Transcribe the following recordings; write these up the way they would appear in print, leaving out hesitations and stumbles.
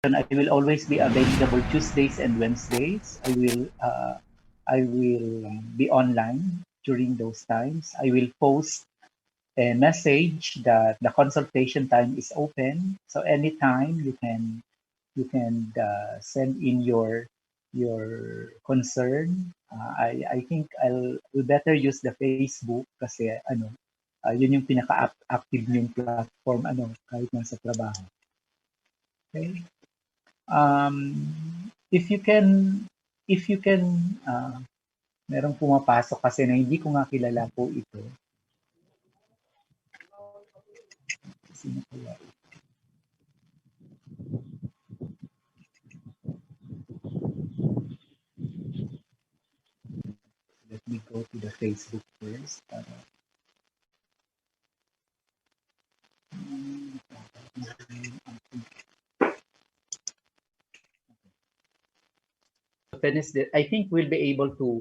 I will always be available Tuesdays and Wednesdays. I will be online during those times. I will post a message that the consultation time is open. So anytime you can send in your concern. I think will better use the Facebook kasi yun yung pinaka-active yung platform kahit nasa trabaho. Okay? If you can merong pumapasok kasi na hindi ko nga kilala po ito. Sino kaya ito? Let me go to the Facebook first. I think we'll be able to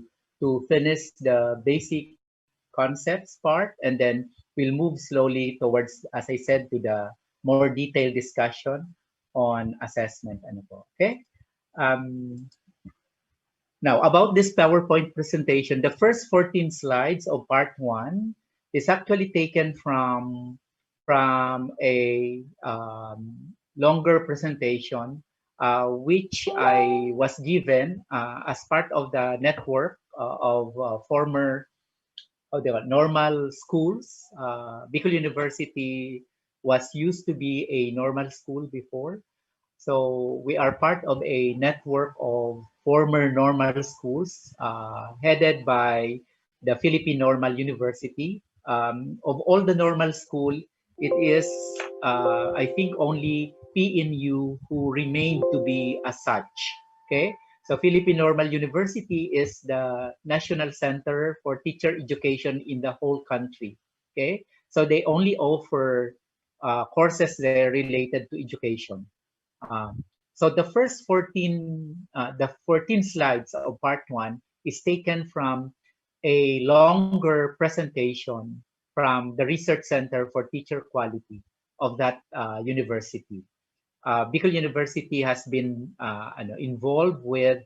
finish the basic concepts part, and then we'll move slowly towards, as I said, to the more detailed discussion on assessment. Okay? Now, about this PowerPoint presentation, the first 14 slides of part 1 is actually taken from a longer presentation which I was given as part of the network of former normal schools. Bicol University was used to be a normal school before. So we are part of a network of former normal schools headed by the Philippine Normal University. Of all the normal school, it is, I think, only PNU who remained to be as such. Okay, so Philippine Normal University is the national center for teacher education in the whole country. Okay, so they only offer courses there related to education. So the first 14 slides of part 1 is taken from a longer presentation from the Research Center for Teacher Quality of that university. Bicol University has been involved with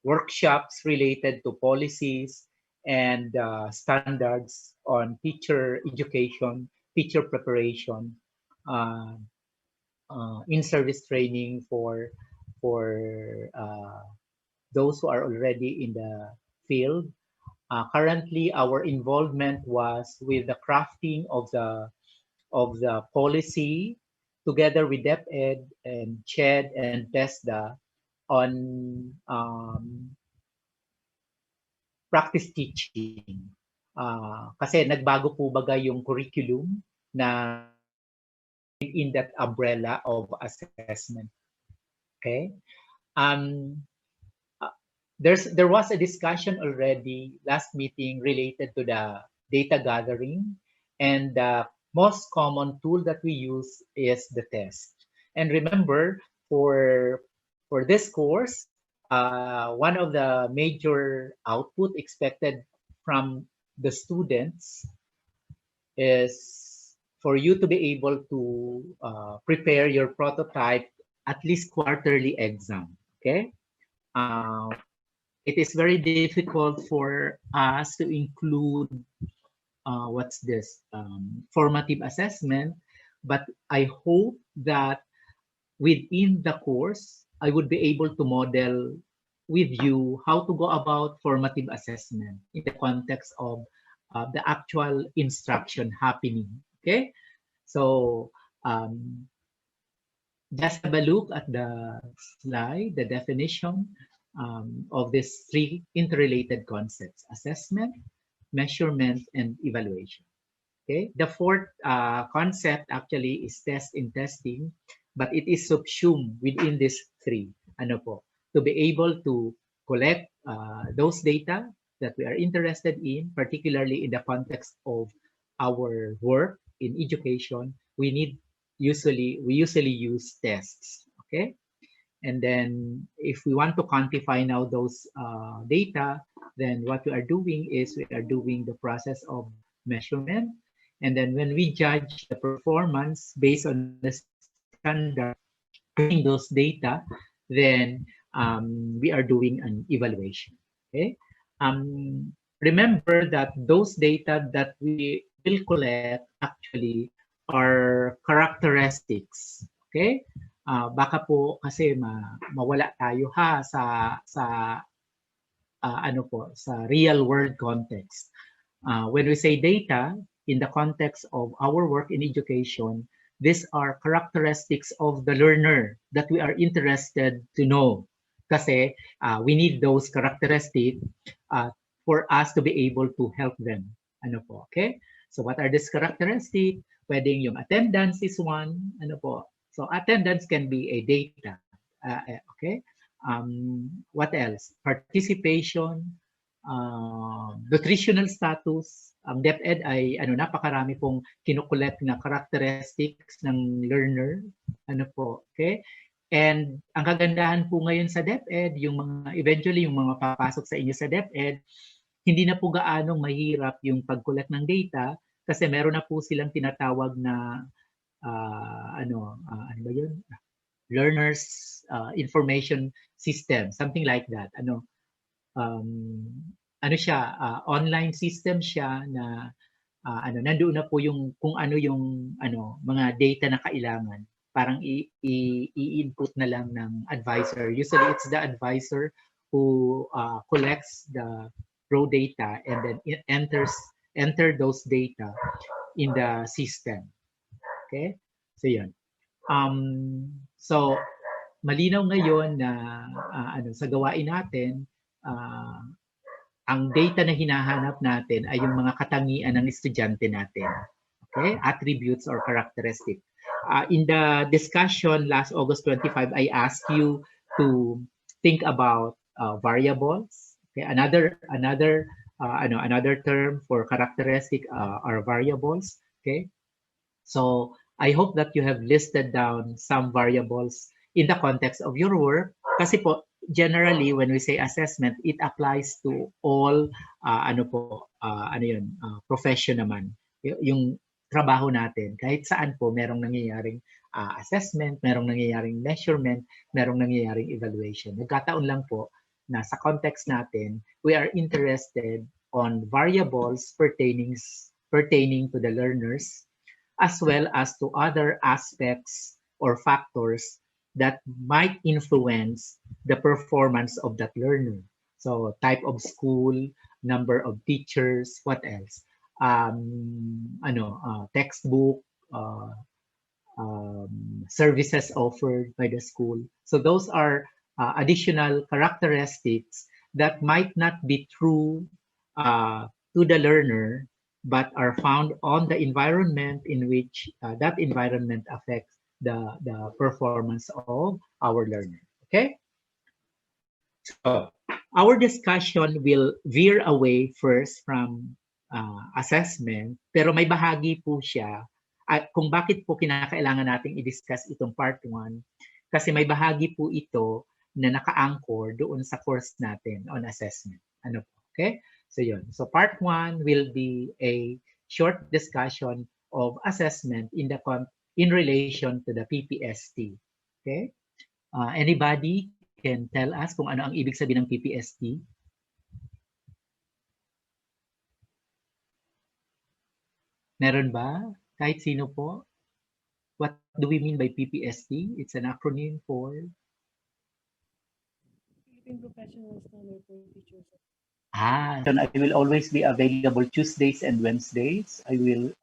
workshops related to policies and standards on teacher education, teacher preparation, in-service training for those who are already in the field. Currently, our involvement was with the crafting of the policy together with DepEd and CHED and TESDA on practice teaching. Kasi nagbago po baga yung curriculum na in that umbrella of assessment. Okay? There was a discussion already last meeting related to the data gathering, and the most common tool that we use is the test. And remember, for this course, one of the major output expected from the students is for you to be able to prepare your prototype at least quarterly exam. Okay. It is very difficult for us to include formative assessment, but I hope that within the course, I would be able to model with you how to go about formative assessment in the context of the actual instruction happening. Okay, so just have a look at the slide, the definition of these 3 interrelated concepts: assessment, measurement, and evaluation. Okay, the 4th concept actually is test in testing, but it is subsumed within these 3. To be able to collect those data that we are interested in, particularly in the context of our work in education, we usually use tests. Okay, and then if we want to quantify now those data, then what we are doing is we are doing the process of measurement, And then when we judge the performance based on the standard using those data, then we are doing an evaluation. Okay. Remember that those data that we will collect actually are characteristics. Okay. Baka po kasi mawala tayo ha sa real world context. When we say data, in the context of our work in education, these are characteristics of the learner that we are interested to know. Kasi we need those characteristics uh, for us to be able to help them. Ano po, okay? So what are these characteristics? Pwedeng yung attendance is one. Ano po? So attendance can be a data. Okay? What else? Participation, nutritional status. Ang DepEd ay napakarami pong kinukulet na characteristics ng learner. Ano po, okay? And ang kagandahan po ngayon sa DepEd, eventually yung mga papasok sa inyo sa DepEd, hindi na po gaanong mahirap yung pag-collect ng data kasi meron na po silang tinatawag na ano ba yun? Learners information system, something like that. Um, siya, online system siya na nandoon na po yung kung ano yung mga data na kailangan. Parang i-input na lang ng advisor. Usually it's the advisor who collects the raw data and then enter those data in the system. Okay? So yun. So malinaw ngayon na sa gawain natin, ang data na hinahanap natin ay yung mga katangian ng estudyante natin. Okay? Attributes or characteristics. In the discussion last August 25, I asked you to think about variables. Okay? Another term for characteristic are variables. Okay? So I hope that you have listed down some variables in the context of your work. Kasi po, generally, when we say assessment, it applies to all, profession naman. Yung trabaho natin, kahit saan po, merong nangyayaring assessment, merong nangyayaring measurement, merong nangyayaring evaluation. Nagkataon lang po na sa context natin, we are interested on variables pertaining to the learners as well as to other aspects or factors that might influence the performance of that learner. So type of school, number of teachers, what else? Textbook, services offered by the school. So those are additional characteristics that might not be true to the learner, but are found on the environment in which that environment affects the performance of our learner. Okay? So our discussion will veer away first from assessment, pero may bahagi po siya at kung bakit po kinakailangan nating i-discuss itong part 1 kasi may bahagi po ito na naka-anchor doon sa course natin on assessment. Ano po? Okay? So yun. So part 1 will be a short discussion of assessment in relation to the PPST. Okay? Anybody can tell us kung ano ang ibig sabihin ng PPST? Meron ba? Kahit sino po? What do we mean by PPST? It's an acronym for? Philippine Professional Standard for Teachers. I will always be available Tuesdays and Wednesdays. I will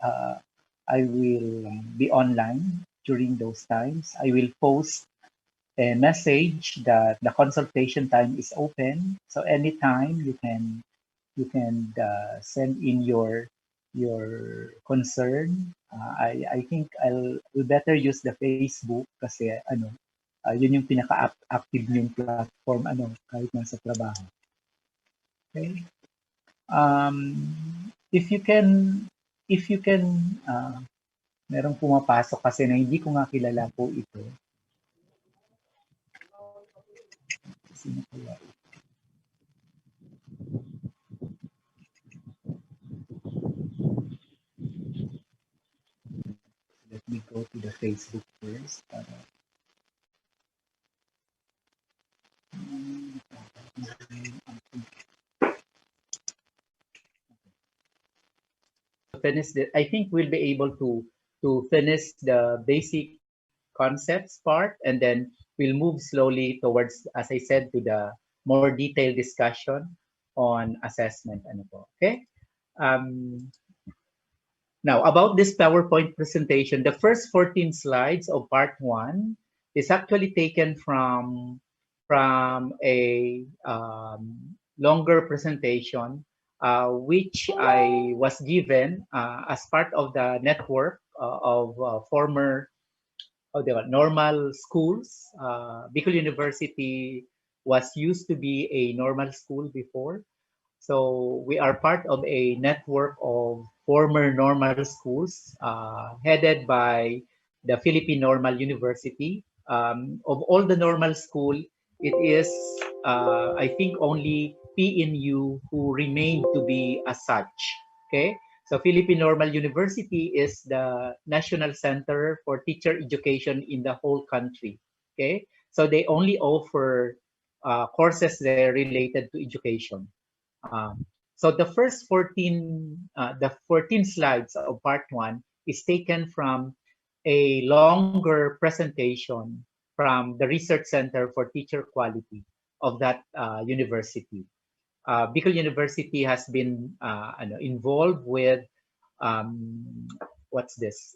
be online during those times. I will post a message that the consultation time is open. So anytime you can send in your concern. I think I'll better use the Facebook kasi yun yung pinaka-active yung platform kahit nasa trabaho. Okay. If you can merong pumapasok kasi na hindi ko nga kilala po ito. Sino kaya? go to the Facebook first. Finish the, I think we'll be able to finish the basic concepts part, and then we'll move slowly towards, as I said, to the more detailed discussion on assessment. Ano po, okay? Um, Now, about this PowerPoint presentation, the first 14 slides of part one is actually taken from a longer presentation, which I was given as part of the network of former normal schools. Bicol University was used to be a normal school before. So we are part of a network of former normal schools headed by the Philippine Normal University. Of all the normal school, it is, I think, only PNU who remained to be as such. Okay, so Philippine Normal University is the national center for teacher education in the whole country. Okay, so they only offer courses there related to education. Um, so the 14 slides of part one is taken from a longer presentation from the Research Center for Teacher Quality of that university. Bicol University has been involved with what's this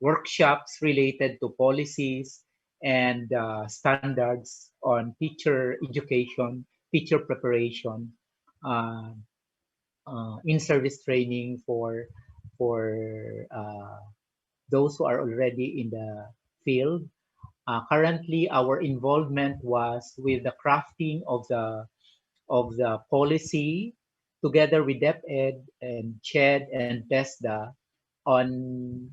workshops related to policies and standards on teacher education, teacher preparation, uh, in-service training for those who are already in the field. Currently, our involvement was with the crafting of the policy together with DepEd and CHED and TESDA on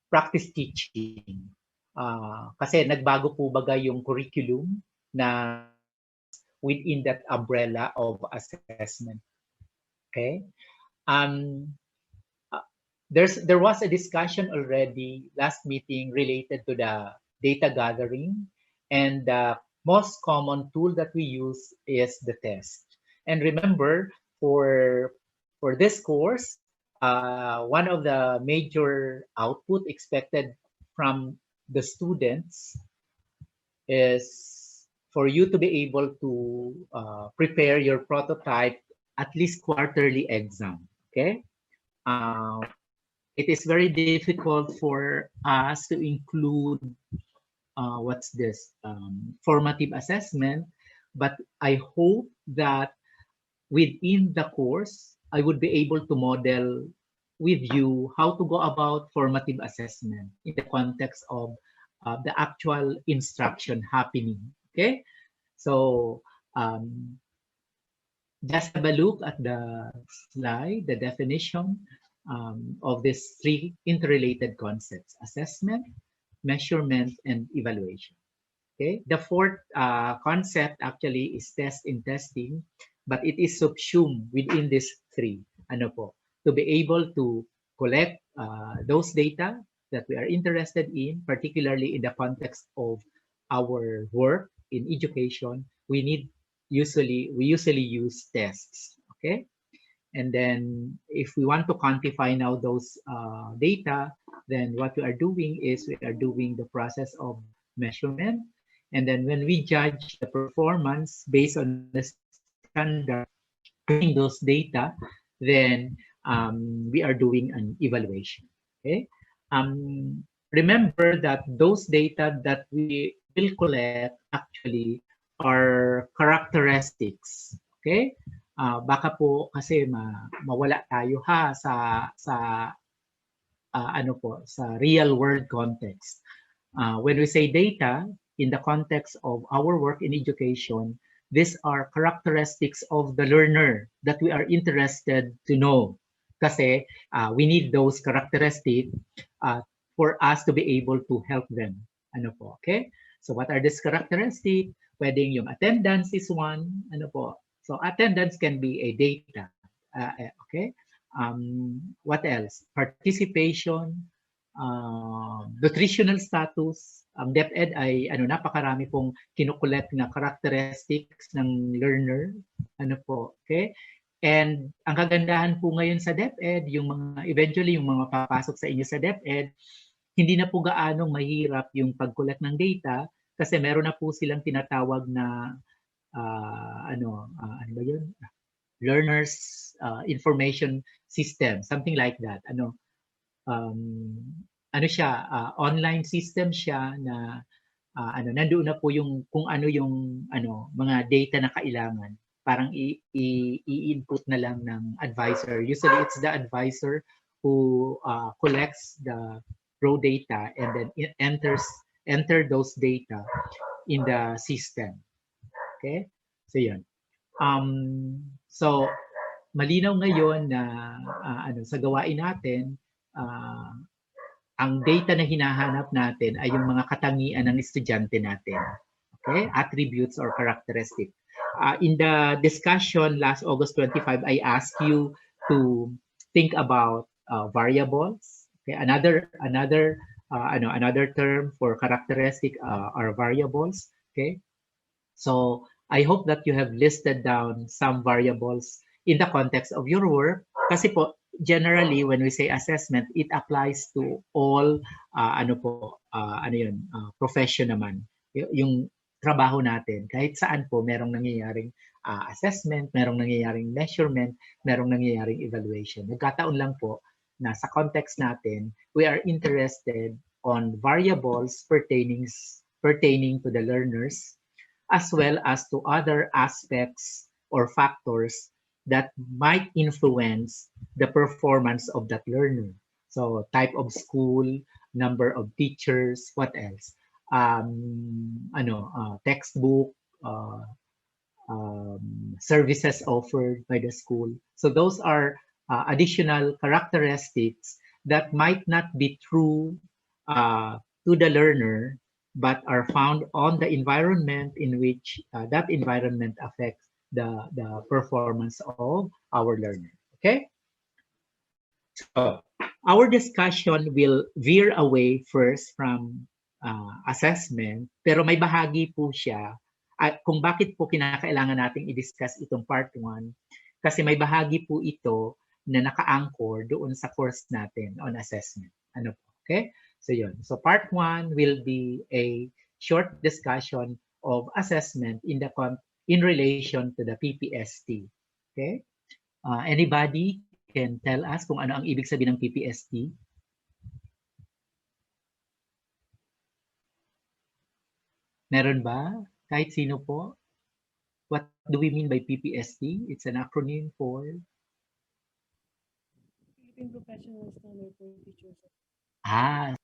practice teaching. Kasi nagbago po baga yung curriculum na within that umbrella of assessment. Okay? Um, there was a discussion already last meeting related to the data gathering, and the most common tool that we use is the test. And remember, for this course, one of the major output expected from the students is for you to be able to prepare your prototype at least quarterly exam. Okay. Uh, it is very difficult for us to include what's this formative assessment, but I hope that within the course I would be able to model with you how to go about formative assessment in the context of the actual instruction happening. Okay, so just have a look at the slide, the definition of these three interrelated concepts: assessment, measurement, and evaluation. Okay, the fourth concept actually is test in testing, but it is subsumed within these three. Ano po? To be able to collect those data that we are interested in, particularly in the context of our work in education, we usually use tests. Okay, and then if we want to quantify now those data, then what we are doing is we are doing the process of measurement. And then when we judge the performance based on the standard using those data, then we are doing an evaluation. Okay. Remember that those data that we will collect actually are characteristics. Okay. Baka po kasi mawala tayo ha sa real world context. When we say data in the context of our work in education, these are characteristics of the learner that we are interested to know. Kasi we need those characteristics for us to be able to help them. Ano po, okay? So what are these characteristics? Pwedeng yung attendance is one. Ano po? So attendance can be a data. Okay? What else? Participation, nutritional status. Ang DepEd ay napakarami pong kinukulet na characteristics ng learner. Ano po, okay? And ang kagandahan po ngayon sa DepEd, eventually yung mga papasok sa inyo sa DepEd, hindi na po gaanong mahirap yung pag-collect ng data kasi meron na po silang tinatawag na ano ba yun? Learners information system, something like that. Um, ano siya, online system siya na nandoon na po yung kung ano yung mga data na kailangan. Parang i-input na lang ng advisor. Usually it's the advisor who collects the raw data and then enter those data in the system. Okay? So yun. So malinaw ngayon na sa gawain natin, ang data na hinahanap natin ay yung mga katangian ng estudyante natin. Okay? Attributes or characteristics. In the discussion last August 25, I asked you to think about variables. Okay? Another term for characteristic are variables. Okay? So I hope that you have listed down some variables in the context of your work. Kasi po, generally, when we say assessment, it applies to all, profession naman. Yung trabaho natin, kahit saan po, merong nangyayaring assessment, merong nangyayaring measurement, merong nangyayaring evaluation. Nagkataon lang po na sa context natin, we are interested on variables pertaining to the learners as well as to other aspects or factors that might influence the performance of that learner. So type of school, number of teachers, what else? Textbook, services offered by the school. So those are additional characteristics that might not be true to the learner, but are found on the environment in which that environment affects the performance of our learner. Okay? So our discussion will veer away first from assessment, pero may bahagi po siya at kung bakit po kinakailangan nating i-discuss itong part 1 kasi may bahagi po ito na naka-anchor doon sa course natin on assessment. Ano po? Okay? So yun. So part 1 will be a short discussion of assessment in relation to the PPST. Okay? Anybody can tell us kung ano ang ibig sabihin ng PPST? Meron ba? Kahit sino po? What do we mean by PPST? It's an acronym for? Philippine Professional Standard for Teachers. Ah.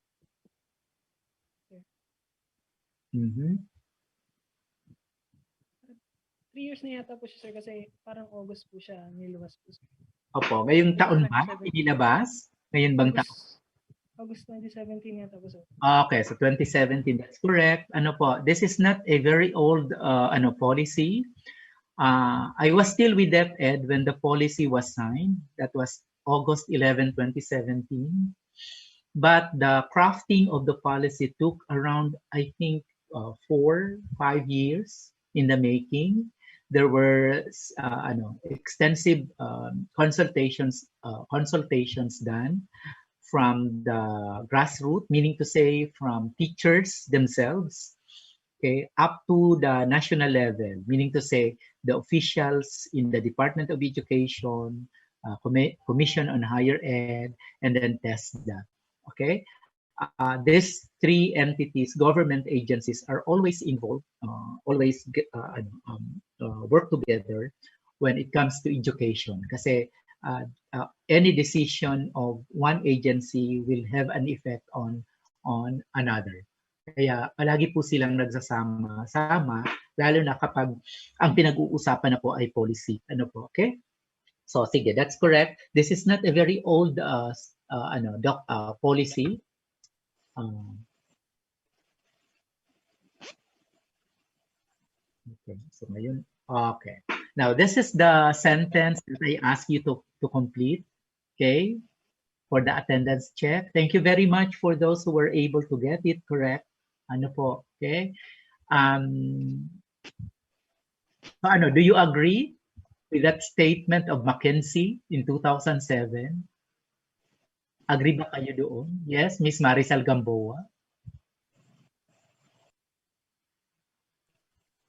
Mm-hmm. 3 years na yata po siya, sir, kasi parang August po siya nilabas po. Opo, ngayong taon ba inilabas? Ngayon bang taon? August 2017 yata po, sir. Okay, so 2017, that's correct. Ano po, this is not a very old policy. I was still with DepEd when the policy was signed. That was August 11, 2017. But the crafting of the policy took around, I think, 4-5 years in the making. There were extensive consultations done from the grassroots, meaning to say from teachers themselves, okay, up to the national level, meaning to say the officials in the Department of Education, Commission on Higher Ed, and then TESDA. Okay, these 3 entities, government agencies, are always involved, always work together when it comes to education. Kasi any decision of one agency will have an effect on another. Kaya palagi po silang nagsasama-sama, lalo na kapag ang pinag-uusapan na po ay policy. Ano po, okay? So sige, that's correct. This is not a very old policy. Okay, so ngayon, okay. Now, this is the sentence that I ask you to complete. Okay, for the attendance check. Thank you very much for those who were able to get it correct. Ano po, okay? So ano, do you agree with that statement of McKinsey in 2007? Agree ba kayo doon? Yes, Miss Marisol Gamboa?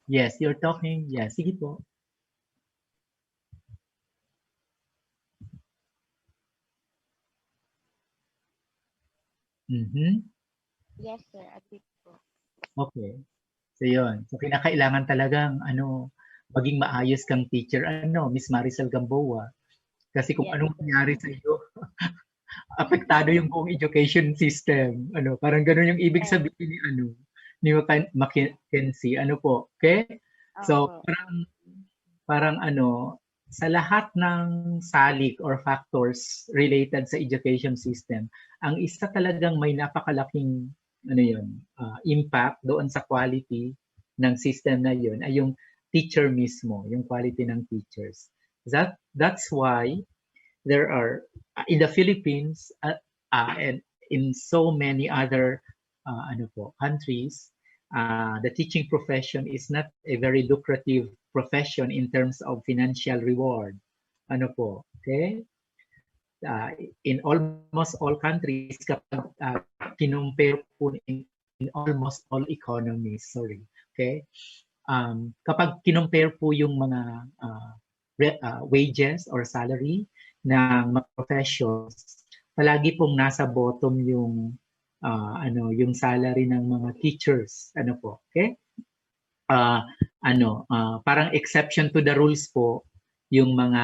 Yes, you're talking. Yes, sige po. Mhm. Yes, sir. Agree po. Okay. So yun. So kinakailangan talagang ano, maging maayos kang teacher. Ano, Miss Marisol Gamboa. Kasi kung Yes, anong sir. nangyari sa iyo, apektado yung buong education system. Ano, parang ganun yung ibig Yes. sabihin ni ano, ni McKinsey. Ano po, okay? So, Opo. parang ano, sa lahat ng salik or factors related sa education system, ang isa talagang may napakalaking ano yun, impact doon sa quality ng system na yun ay yung teacher mismo, yung quality ng teachers. That's why there are in the Philippines and in so many other ano po, countries, the teaching profession is not a very lucrative profession in terms of financial reward. Ano po, okay? In almost all countries, kapag kinumpare po in almost all economies, sorry, okay? Kapag kinumpare po yung mga wages or salary ng mga professions, palagi pong nasa bottom yung ano yung salary ng mga teachers, ano po, okay? Parang exception to the rules po yung mga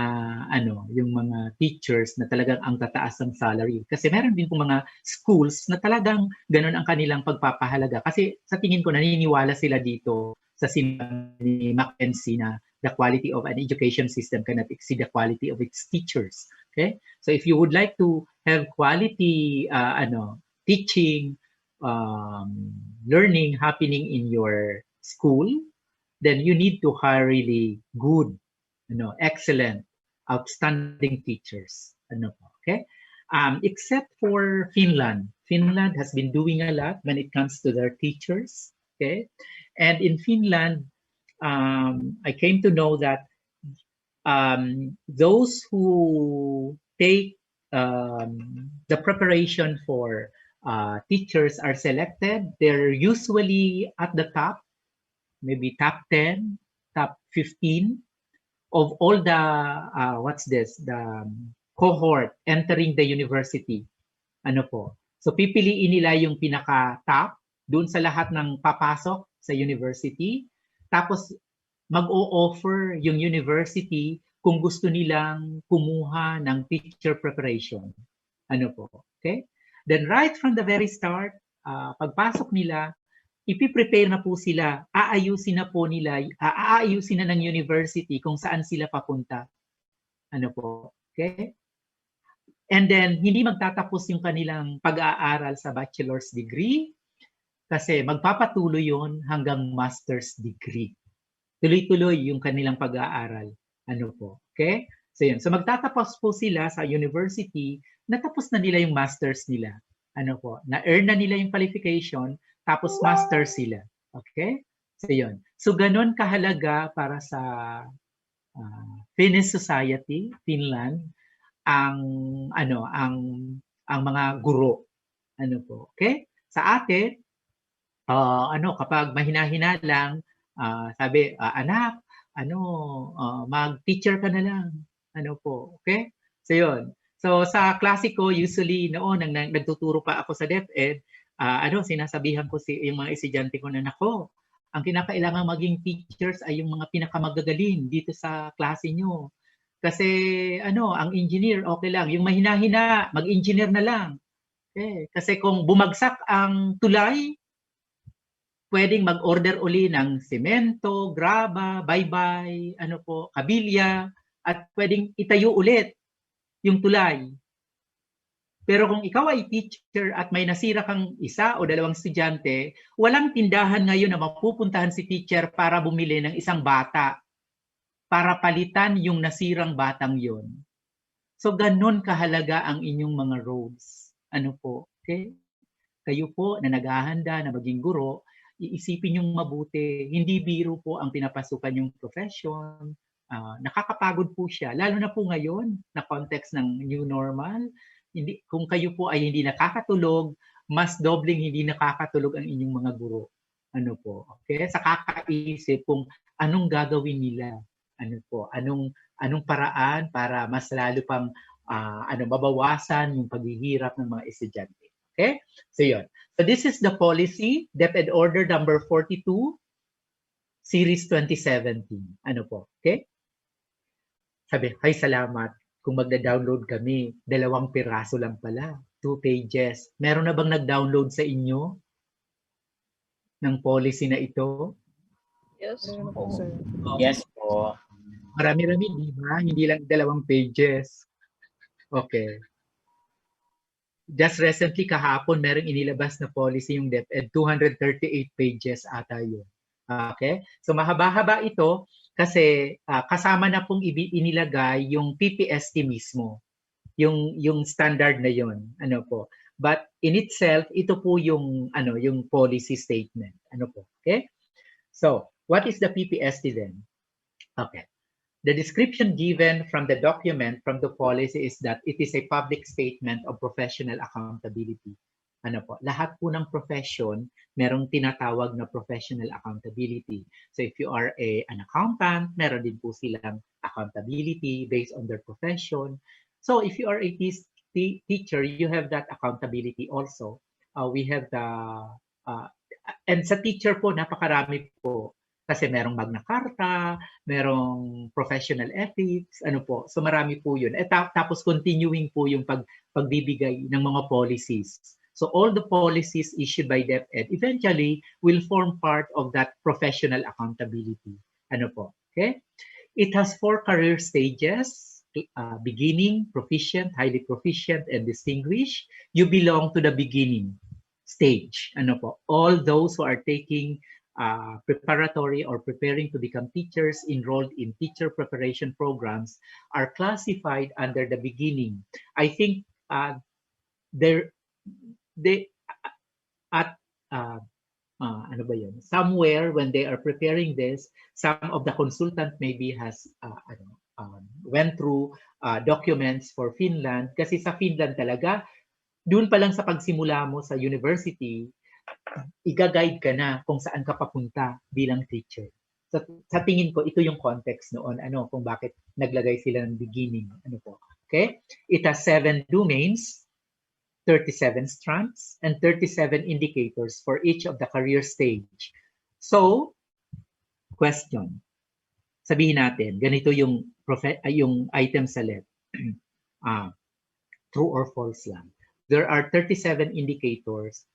yung mga teachers na talagang ang tataas ng salary. Kasi meron din po mga schools na talagang ganun ang kanilang pagpapahalaga. Kasi sa tingin ko naniniwala sila dito sa sinabi ni McKinsey na the quality of an education system cannot exceed the quality of its teachers. Okay? So if you would like to have quality teaching, learning happening in your school, then you need to hire really good, excellent, outstanding teachers. Okay? Except for Finland. Finland has been doing a lot when it comes to their teachers. Okay? And in Finland, I came to know that those who take the preparation for teachers are selected, they're usually at the top, maybe top 10, top 15 of all the, the cohort entering the university. Ano po? So pipiliin nila yung pinaka-top doon sa lahat ng papasok sa university. Tapos mag-o-offer yung university kung gusto nilang kumuha ng teacher preparation. Ano po? Okay? Then right from the very start, pagpasok nila, ipiprepare na po sila, aayusin na po nila, aayusin na ng university kung saan sila papunta. Ano po? Okay? And then, hindi magtatapos yung kanilang pag-aaral sa bachelor's degree kasi magpapatuloy yon hanggang master's degree. Tuloy-tuloy yung kanilang pag-aaral. Ano po? Okay? So yun. So magtatapos po sila sa university, natapos na nila yung masters nila. Ano po? Na-earn na nila yung qualification, tapos master sila. Okay? So yun. So ganun kahalaga para sa Finnish society, Finland, ang mga guro. Ano po? Okay? Sa atin, kapag mahina-hina lang, sabi, anak, mag-teacher ka na lang. Ano po, okay? So yun. So sa klase ko, usually noon, nang nagtuturo pa ako sa DepEd, sinasabihan ko yung mga estudyante ko na, nako, ang kinakailangan maging teachers ay yung mga pinakamagagaling dito sa klase nyo. Kasi ang engineer, okay lang. Yung mahina-hina, mag-engineer na lang. Okay? Kasi kung bumagsak ang tulay, pwedeng mag-order uli ng semento, graba, baybay, kabilya, at pwedeng itayo ulit yung tulay. Pero kung ikaw ay teacher at may nasira kang isa o dalawang estudyante, walang tindahan ngayon na mapupuntahan si teacher para bumili ng isang bata para palitan yung nasirang batang yon. So ganun kahalaga ang inyong mga roles. Ano po? Okay? Kayo po na naghahanda na maging guro, iisipin yung mabuti. Hindi biro po ang pinapasukan yung profession. Nakakapagod po siya. Lalo na po ngayon na context ng new normal. Hindi, kung kayo po ay hindi nakakatulog, mas dobling hindi nakakatulog ang inyong mga guro. Ano po? Okay? Sa kakaisip kung anong gagawin nila. Ano po? Anong paraan para mas lalo pang mabawasan yung paghihirap ng mga estudyante. Okay? So yun. So this is the policy, DepEd Order number 42, Series 2017. Ano po? Okay? Sabi, ay salamat. Kung magda-download kami, 2 piraso lang pala. 2 pages. Meron na bang nag-download sa inyo ng policy na ito? Yes po, sir. Yes po. Marami-rami, di ba? Hindi lang 2 pages. Okay. Just recently, kahapon, merong inilabas na policy yung DepEd. 238 pages ata yun. Okay? So mahaba-haba ito kasi kasama na pong inilagay yung PPST mismo. Yung standard na yun. Ano po? But in itself, ito po yung policy statement. Ano po? Okay? So, what is the PPST then? Okay. The description given from the document, from the policy, is that it is a public statement of professional accountability. Ano po? Lahat po ng profession, merong tinatawag na professional accountability. So if you are an accountant, meron din po silang accountability based on their profession. So if you are a teacher, you have that accountability also. We have the, and sa teacher po, napakarami po. Kasi merong Magna Carta, merong professional ethics, ano po. So marami po yun. Tapos continuing po yung pagbibigay ng mga policies. So all the policies issued by DepEd eventually will form part of that professional accountability. Ano po? Okay? It has 4 career stages. Beginning, proficient, highly proficient, and distinguished. You belong to the beginning stage. Ano po? All those who are taking preparatory or preparing to become teachers enrolled in teacher preparation programs are classified under the beginning. I think somewhere when they are preparing this, some of the consultant maybe has went through documents for Finland kasi sa Finland talaga, doon pa lang sa pagsimula mo sa university, i-guide ka na kung saan ka papunta bilang teacher. So, sa tingin ko, ito yung context noon, kung bakit naglagay sila ng beginning. Ano po? Okay? It has 7 domains, 37 strands, and 37 indicators for each of the career stage. So, question. Sabihin natin, ganito yung item sa left. True or false lang. There are 37 indicators.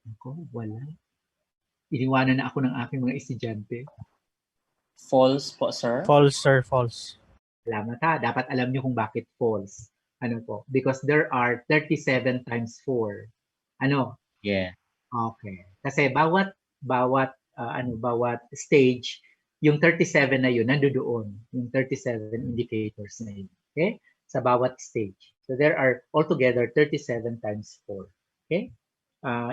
Ako, wala. Iniwanan na ako ng aking mga estudyante. False po, sir. False, sir. False. Salamat ha. Dapat alam niyo kung bakit false. Ano po? Because there are 37 times 4. Ano? Yeah. Okay. Kasi bawat stage, yung 37 na yun, nandoon. Yung 37 indicators na yun. Okay? Sa bawat stage. So there are altogether 37 times 4. Okay?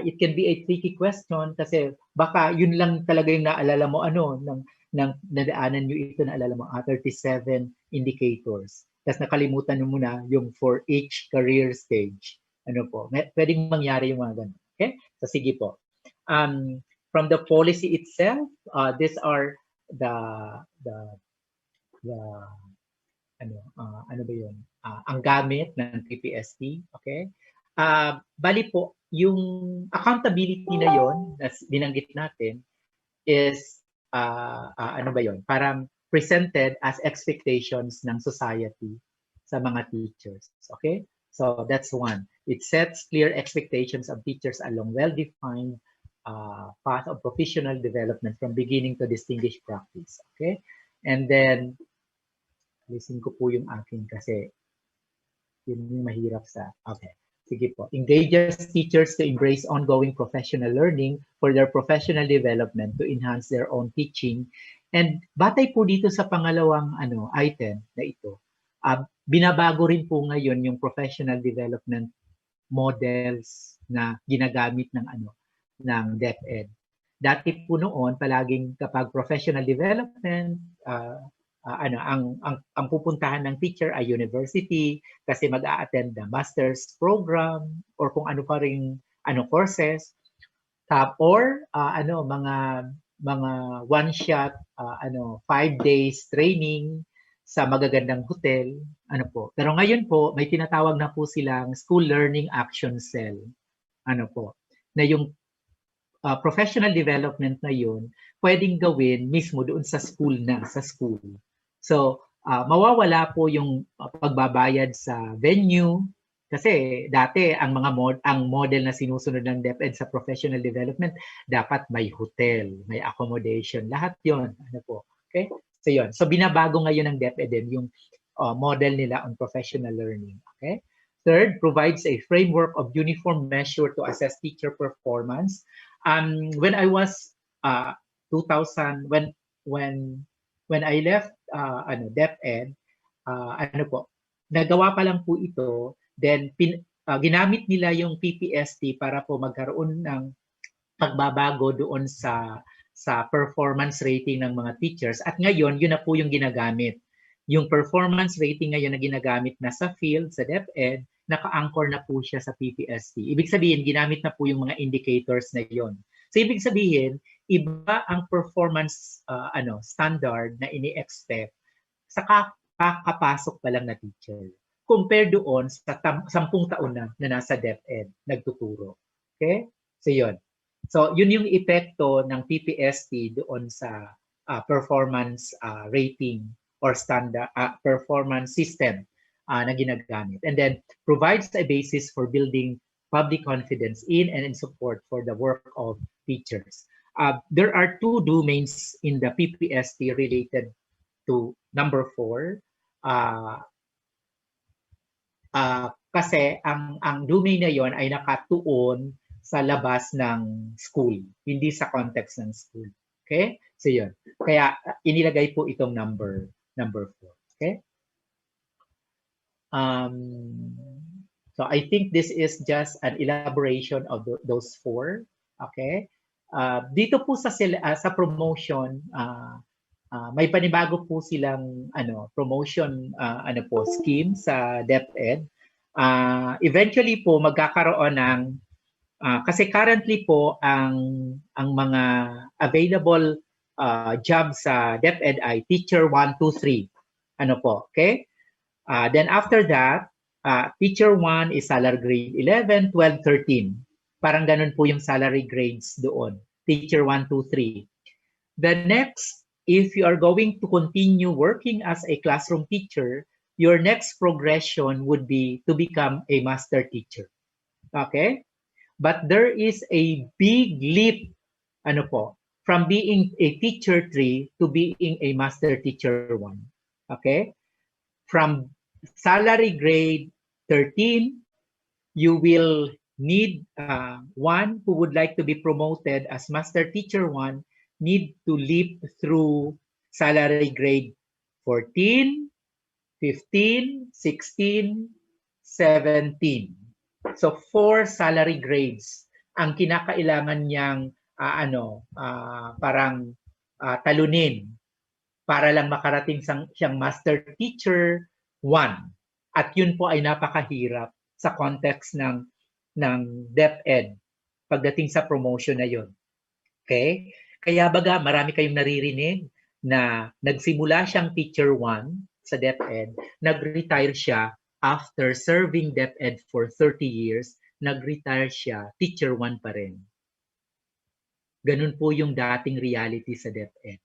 It can be a tricky question kasi baka yun lang talaga yung naalala mo nang nadaanan nyo ito, naalala mo 37 indicators. Tapos nakalimutan mo na yung for each career stage. Ano po? Pwedeng mangyari yung mga ganun. Okay? So sige po. From the policy itself, these are ang gamit ng PPST. Okay? Bali po, yung accountability na yon na binanggit natin is parang presented as expectations ng society sa mga teachers. Okay? So that's one. It sets clear expectations of teachers along well-defined path of professional development from beginning to distinguished practice. Okay? And then, listen ko po yung akin kasi yun yung mahirap sa... Okay. Sige po. Engages teachers to embrace ongoing professional learning for their professional development to enhance their own teaching And batay po dito sa pangalawang item na ito, binabago rin po ngayon yung professional development models na ginagamit ng DepEd. Dati po noon palaging kapag professional development, ang pupuntahan ng teacher ay university kasi mag-a-attend ng master's program or kung ano pa ring courses, or mga one shot 5 days training sa magagandang hotel po. Pero ngayon po may tinatawag na po silang school learning action cell na yung professional development na yun pwedeng gawin mismo doon sa school. So mawawala po yung pagbabayad sa venue kasi dati ang model na sinusunod ng DepEd sa professional development dapat may hotel, may accommodation, lahat 'yon po. Okay? So 'yon. So binabago ngayon ng DepEd yung model nila on professional learning. Okay? Third, provides a framework of uniform measure to assess teacher performance. When I was 2000 when I left DepEd, nagawa pa lang po ito, then ginamit nila yung PPST para po magkaroon ng pagbabago doon sa performance rating ng mga teachers. At ngayon, yun na po yung ginagamit. Yung performance rating ngayon na ginagamit na sa field, sa DepEd, naka-anchor na po siya sa PPST. Ibig sabihin, ginamit na po yung mga indicators na yon. So, ibig sabihin, iba ang performance standard na ini-expect sa kakapasok pa lang na teacher compared doon sa 10 taon na nasa DepEd nagtuturo. Okay? So, yun. So, yun yung epekto ng PPST doon sa performance rating or standard performance system na ginagamit. And then, provides a basis for building public confidence in and in support for the work of teachers. There are 2 domains in the PPST related to number 4. Kasi ang domain na yon ay nakatuon sa labas ng school, hindi sa context ng school. Okay? So yun. Kaya inilagay po itong number 4. Okay? So I think this is just an elaboration of those 4. Okay? Dito po sa promotion, may panibago po silang promotion scheme sa DepEd. Eventually po magkakaroon ng kasi currently po ang mga available jobs sa DepEd ay teacher 1, 2, 3. Okay? Then after that, teacher 1 is salary grade 11, 12, 13. Parang ganun po yung salary grades doon. Teacher 1, 2, 3. The next, if you are going to continue working as a classroom teacher, your next progression would be to become a master teacher. Okay? But there is a big leap from being a teacher 3 to being a master teacher 1. Okay? From salary grade 13, you will need one who would like to be promoted as master teacher 1 need to leap through salary grade 14, 15, 16, 17. So 4 salary grades ang kinakailangan niyang talunin para lang makarating siyang master teacher 1. At yun po ay napakahirap sa context ng DepEd pagdating sa promotion na yun. Okay? Kaya baga marami kayong naririnig na nagsimula siyang teacher 1 sa DepEd, nag-retire siya after serving DepEd for 30 years, nag-retire siya, teacher 1 pa rin. Ganun po yung dating reality sa DepEd.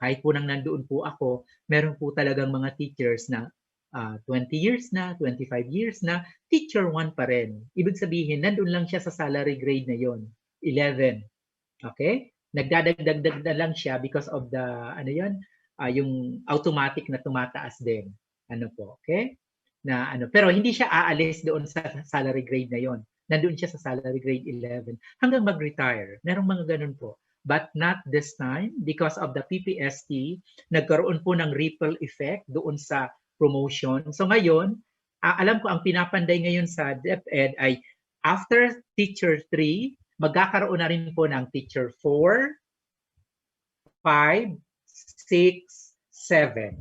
Kahit po nang nandoon po ako, meron po talagang mga teachers na 20 years na, 25 years na, teacher 1 pa rin. Ibig sabihin, nandoon lang siya sa salary grade na yon, 11. Okay? Nagdadagdag na lang siya because of the, yung automatic na tumataas din. Okay? Pero hindi siya aalis doon sa salary grade na yon. Nandoon siya sa salary grade 11 hanggang mag-retire. Merong mga ganun po. but not this time because of the PPST. Nagkaroon po ng ripple effect doon sa promotion. So ngayon, alam ko ang pinapanday ngayon sa DepEd ay after Teacher 3, magkakaroon na rin po ng Teacher 4, 5, 6, 7.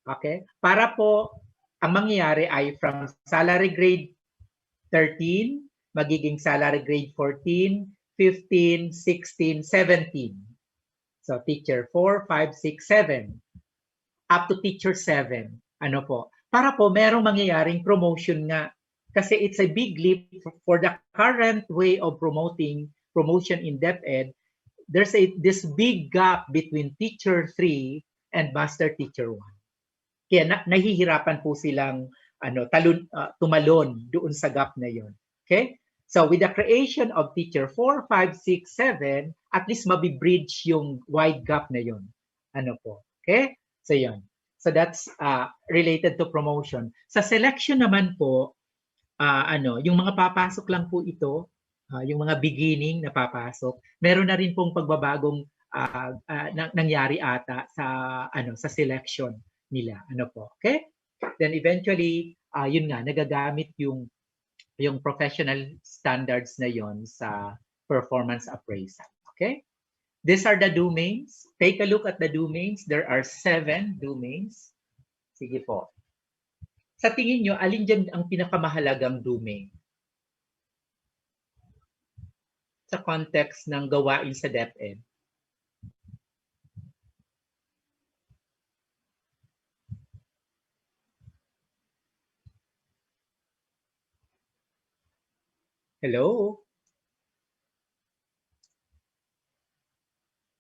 Okay? Para po, ang mangyayari ay from salary grade 13, magiging salary grade 14, 15, 16, 17. So, teacher 4, 5, 6, 7. Up to teacher 7. Ano po? Para po, merong mangyayaring promotion nga. Kasi it's a big leap for the current way of promotion in DepEd. There's this big gap between teacher 3 and master teacher 1. Kaya nahihirapan po silang tumalon doon sa gap na yon. Okay? So with the creation of teacher 4, 5, 6, 7, at least mabibridge yung wide gap na yon. Ano po? Okay? So yon. So that's related to promotion. Sa selection naman po, yung mga papasok lang po ito, yung mga beginning na papasok, meron na rin pong pagbabagong nangyari ata sa selection nila. Ano po? Okay? Then eventually, yun nga, nagagamit yung professional standards na yon sa performance appraisal. Okay? These are the domains. Take a look at the domains. There are 7 domains. Sige po. Sa tingin nyo, alin dyan ang pinakamahalagang domain? Sa context ng gawain sa DepEd. Hello?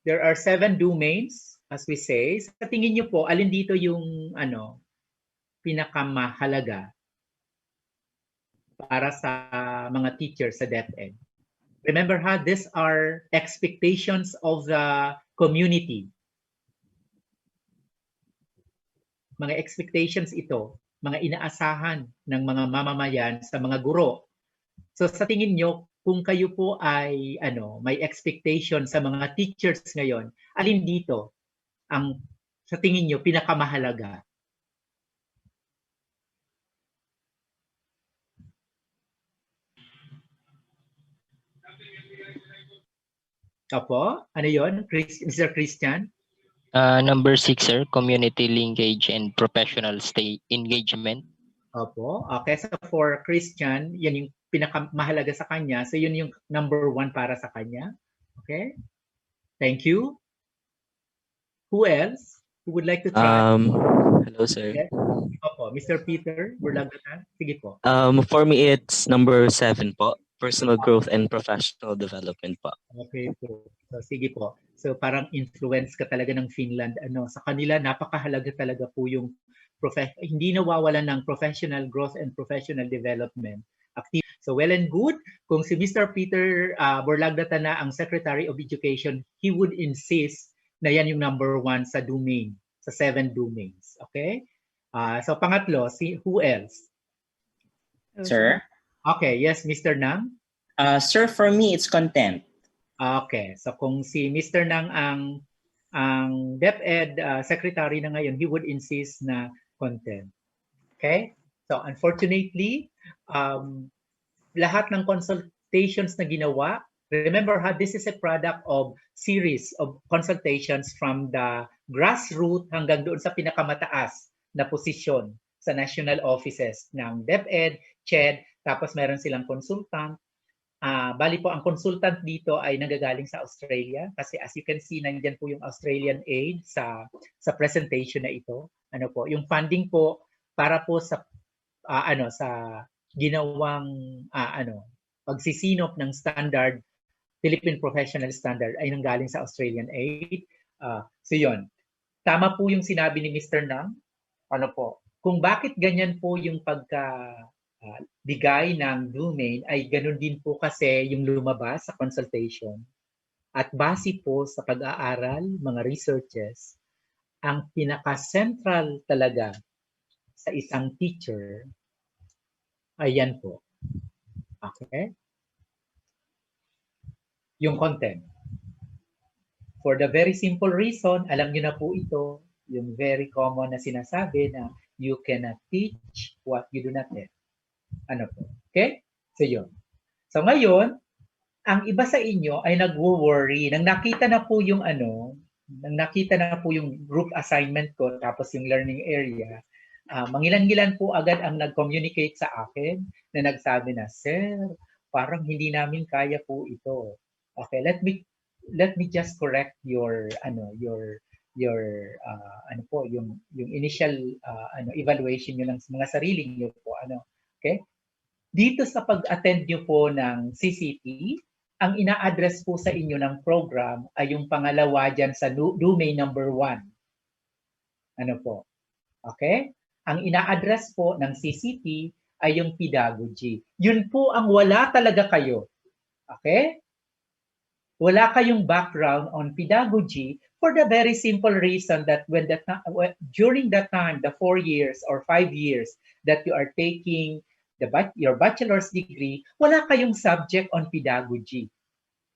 There are 7 domains, as we say. Sa tingin nyo po, alin dito yung pinakamahalaga para sa mga teachers sa DepEd? Remember these are expectations of the community. Mga expectations ito, mga inaasahan ng mga mamamayan sa mga guro. So sa tingin nyo, kung kayo po ay may expectation sa mga teachers ngayon, alin dito ang sa tingin nyo pinakamahalaga? Opo, ano yon, Mr. Christian? Number 6, sir, community linkage and professional engagement. Opo, okay. So for Christian, yan yung pinakamahalaga sa kanya. So yun yung number 1 para sa kanya. Okay? Thank you. Who else? Who would like to try? Hello, sir. Okay. Opo, Mr. Peter Burlagatan. Sige po. For me, it's number 7 po. Personal growth and professional development po. Okay po. So, sige po. So parang influence ka talaga ng Finland. Sa kanila, napakahalaga talaga po yung hindi nawawalan ng professional growth and professional development. So well and good. Kung si Mr. Peter Burlagdata na ang Secretary of Education, he would insist na yan yung number 1 sa domain, sa 7 domains. Okay? So pangatlo, who else? Sir? Okay, yes, Mr. Nang? Sir, for me, it's content. Okay, so kung si Mr. Nang ang DepEd secretary na ngayon, he would insist na content. Okay? So unfortunately, lahat ng consultations na ginawa, remember this is a product of series of consultations from the grassroots hanggang doon sa pinakamataas na posisyon sa national offices ng DepEd, CHED, tapos meron silang consultant. Bali po, ang consultant dito ay nanggagaling sa Australia kasi as you can see, nandiyan po yung Australian aid sa presentation na ito. Ano po, yung funding po para po sa sa ginawang pagsisinop ng standard, Philippine Professional Standard ay nanggaling sa Australian aid. So yun, tama po yung sinabi ni Mr. Nang. Ano po, kung bakit ganyan po yung bigay ng domain ay ganun din po kasi yung lumabas sa consultation. At base po sa pag-aaral, mga researches, ang pinaka-central talaga sa isang teacher ay yan po. Okay? Yung content. For the very simple reason, alam niyo na po ito, yung very common na sinasabi na you cannot teach what you do not have. Ano po? Okay? So yun. So ngayon, ang iba sa inyo ay nagwo-worry. Nang nakita na po yung nang nakita na po yung group assignment ko tapos yung learning area, mangilan-ngilan po agad ang nag-communicate sa akin na nagsabi na, Sir, parang hindi namin kaya po ito. Okay, let me just correct your yung initial evaluation niyo ng mga sarili niyo po okay. Dito sa pag-attend niyo po ng CCT, ang ina-address po sa inyo ng program ay yung pangalawa dyan sa domain number 1. Ano po? Okay? Ang ina-address po ng CCT ay yung pedagogy. Yun po ang wala talaga kayo. Okay? Wala kayong background on pedagogy for the very simple reason that during that time, the 4 years or 5 years that you are taking your bachelor's degree, wala kayong subject on pedagogy.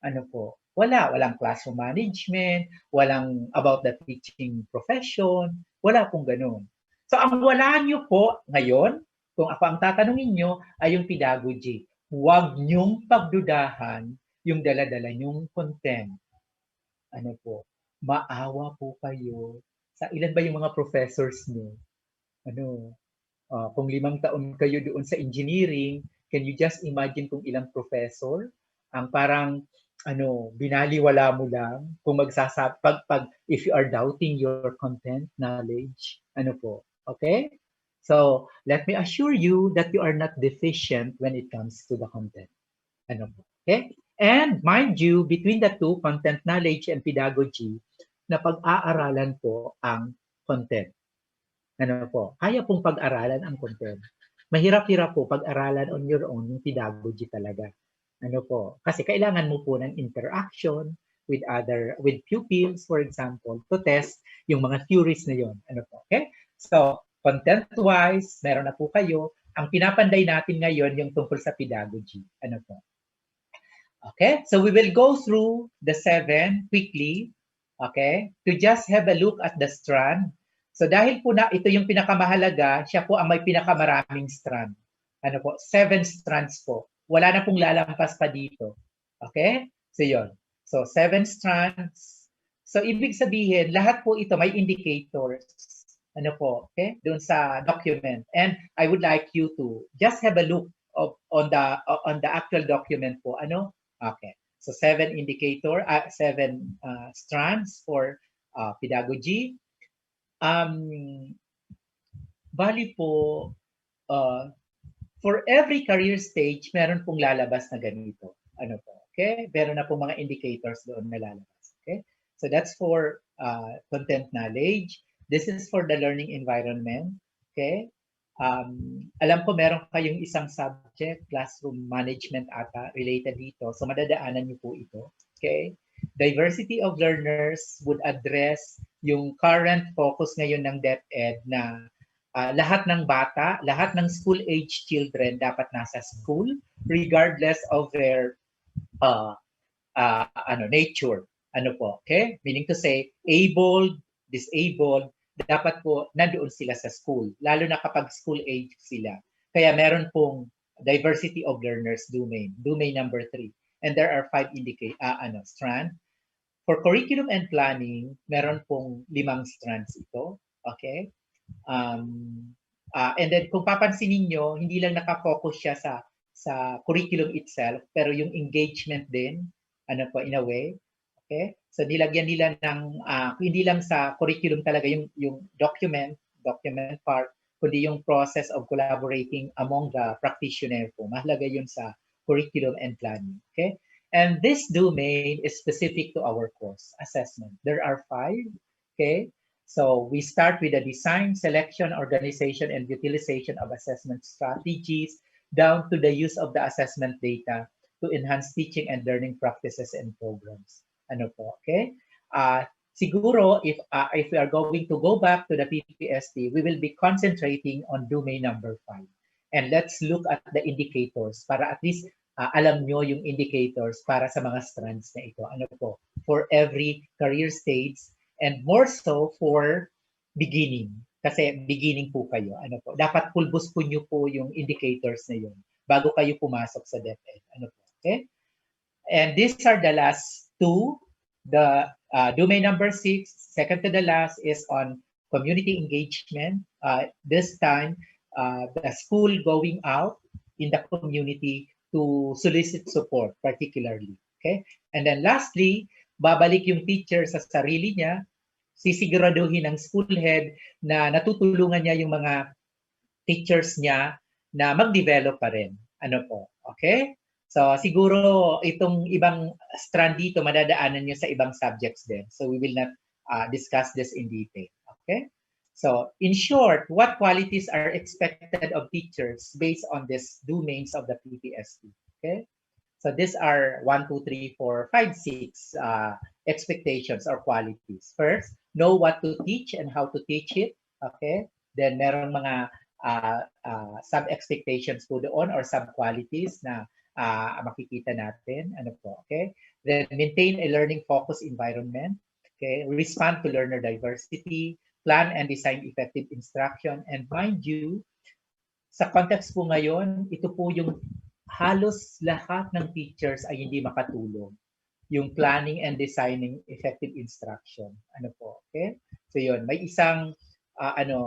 Ano po? Walang classroom management, walang about the teaching profession, wala pong ganun. So ang wala nyo po ngayon, kung ako ang tatanungin nyo, ay yung pedagogy. Huwag nyong pagdudahan yung dala-dala nyong content. Ano po? Maawa po kayo sa ilan ba yung mga professors nyo? Kung 5 taon kayo doon sa engineering, can you just imagine kung ilang professor ang parang binaliwala mo lang kung if you are doubting your content knowledge, okay? So, let me assure you that you are not deficient when it comes to the content. Okay? And mind you, between the two, content knowledge and pedagogy, na pag-aaralan po ang content. Kaya pong pag-aralan ang content. Mahirap-hirap po pag-aralan on your own yung pedagogy talaga. Kasi kailangan mo po ng interaction with pupils, for example, to test yung mga theories na yon. Okay? So, content-wise, meron na po kayo. Ang pinapanday natin ngayon yung tungkol sa pedagogy. Okay? So, we will go through the 7 quickly, okay? To just have a look at the strand. So dahil po na ito yung pinakamahalaga, siya po ang may pinakamaraming strand. 7 strands po. Wala na pong lalampas pa dito. Okay? So yun. So 7 strands. So ibig sabihin, lahat po ito may indicators. Okay? Doon sa document. And I would like you to just have a look on the actual document po. Okay. So 7 strands for pedagogy. Bali po, for every career stage, meron pong lalabas na ganito. Okay? Meron na pong mga indicators doon na lalabas. Okay? So that's for content knowledge. This is for the learning environment. Okay? Alam ko meron kayong isang subject, classroom management ata, related dito. So madadaanan niyo po ito. Okay? Diversity of learners would address yung current focus ngayon ng DepEd na lahat ng bata, lahat ng school-age children dapat nasa school regardless of their nature. Okay? Meaning to say, abled, disabled, dapat po nandoon sila sa school, lalo na kapag school age sila. Kaya meron pong diversity of learners domain number 3. And there are 5 strands. For curriculum and planning, meron pong 5 strands ito. Okay? And then kung papansin niyo, hindi lang nakafocus siya sa curriculum itself, pero yung engagement din, in a way. Okay? So nilagyan nila ng hindi lang sa curriculum talaga yung document part, kundi yung process of collaborating among the practitioner po. Mahalaga yun sa curriculum and planning. Okay? And this domain is specific to our course assessment. There are 5. Okay? So we start with the design, selection, organization, and utilization of assessment strategies down to the use of the assessment data to enhance teaching and learning practices and programs. Okay? Siguro, if we are going to go back to the PPST, we will be concentrating on domain number 5. And let's look at the indicators para at least alam nyo yung indicators para sa mga strands na ito. Ano po? For every career stage and more so for beginning. Kasi beginning po kayo. Ano po? Dapat pulbos po nyo po yung indicators na yun bago kayo pumasok sa DepEd. Ano po? Okay? And these are the last two. The domain number 6, second to the last, is on community engagement. This time, the school going out in the community to solicit support, particularly. Okay? And then lastly, babalik yung teacher sa sarili niya, sisiguraduhin ng school head na natutulungan niya yung mga teachers niya na mag-develop pa rin. Ano po? Okay? So siguro itong ibang strand dito madadaanan niyo sa ibang subjects din. So we will not discuss this in detail. Okay? So in short, what qualities are expected of teachers based on these domains of the PPST? Okay? So these are 1, 2, 3, 4, 5, 6 expectations or qualities. First, know what to teach and how to teach it. Okay? Then merong mga sub-expectations po doon or sub-qualities na makikita natin. Ano po? Okay? Then maintain a learning-focused environment. Okay? Respond to learner diversity. Plan and design effective instruction. And mind you, sa context po ngayon, ito po yung halos lahat ng teachers ay hindi makatulong. Yung planning and designing effective instruction. Ano po? Okay? So yun, may isang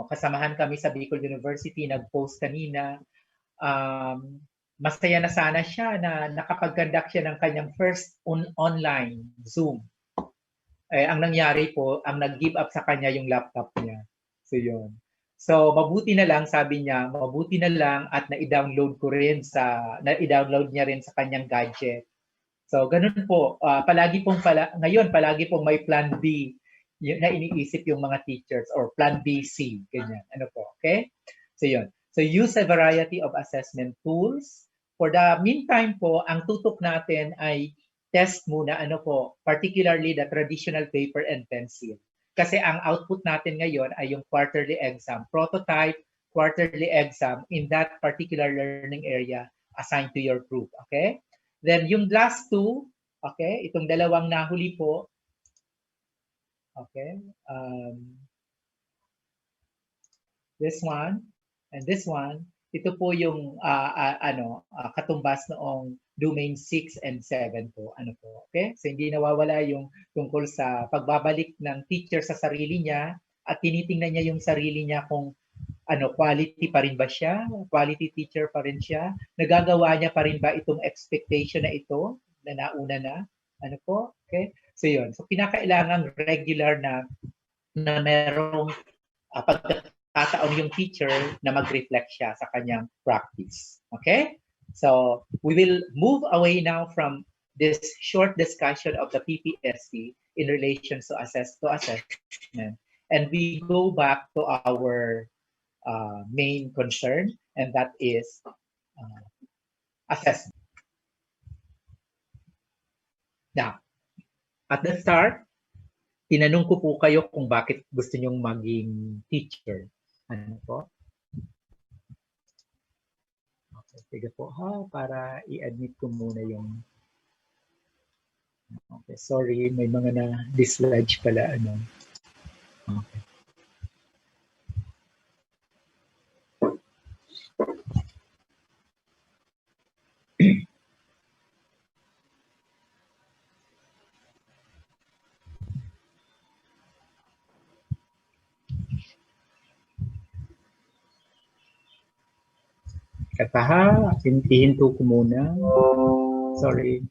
kasamahan kami sa Bicol University, nag-post kanina. Masaya na sana siya na nakapag-conduct siya ng kanyang first online Zoom. Ang nangyari po, ang nag-give up sa kanya yung laptop niya. So yun. So mabuti na lang, sabi niya, mabuti na lang at na-download na-download niya rin sa kanyang gadget. So ganun po, palagi pong may plan B na iniisip yung mga teachers or plan B, C, ganyan. Ano po, okay? So yun. So use a variety of assessment tools. For the meantime po, ang tutok natin ay test muna, particularly the traditional paper and pencil. Kasi ang output natin ngayon ay yung quarterly exam, prototype quarterly exam in that particular learning area assigned to your group, okay? Then yung last two, okay, itong dalawang nahuli po, okay, this one and this one, ito po yung katumbas noong domain 6 and 7 po, okay? So hindi nawawala yung tungkol sa pagbabalik ng teacher sa sarili niya at tinitingnan niya yung sarili niya kung quality pa rin ba siya, quality teacher pa rin siya, nagagawa niya pa rin ba itong expectation na ito na nauna na, okay? So yun, so kinakailangan regular na merong pagkakataon yung teacher na mag-reflect siya sa kanyang practice. Okay? So, we will move away now from this short discussion of the PPST in relation to assessment, and we go back to our main concern, and that is assessment. Now, at the start, tinanong ko po kayo kung bakit gusto nyong maging teacher. Ano po? Okay, sige po para i-admit ko muna yung... Okay, sorry, may mga na-dislodge pala. Okay. Kataha, hihinto ko muna. Sorry.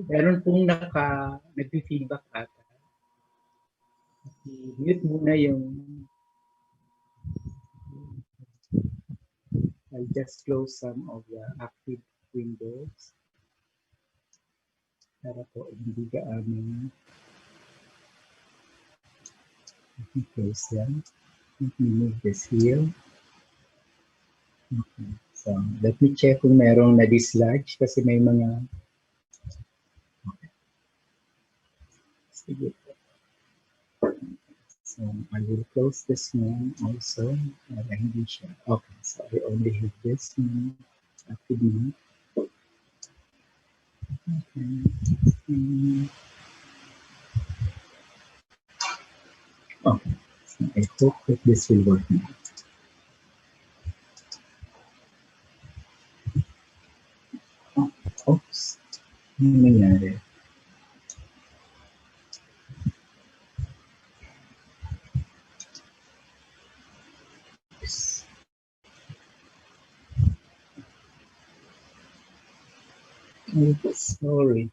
Meron pong nag-feedback ata. Mute muna yung I'll just close some of the active windows para po hindi gaano close yan. Let me move this here. Okay. So, let me check kung merong na-dislodge kasi may mga sige. So, I will close this one also. Para hindi siya. Okay, so I only have this one. Active na. Okay. Okay. So, I hope that this will work now. Oops. Ano nangyari? Oops. Oops, sorry.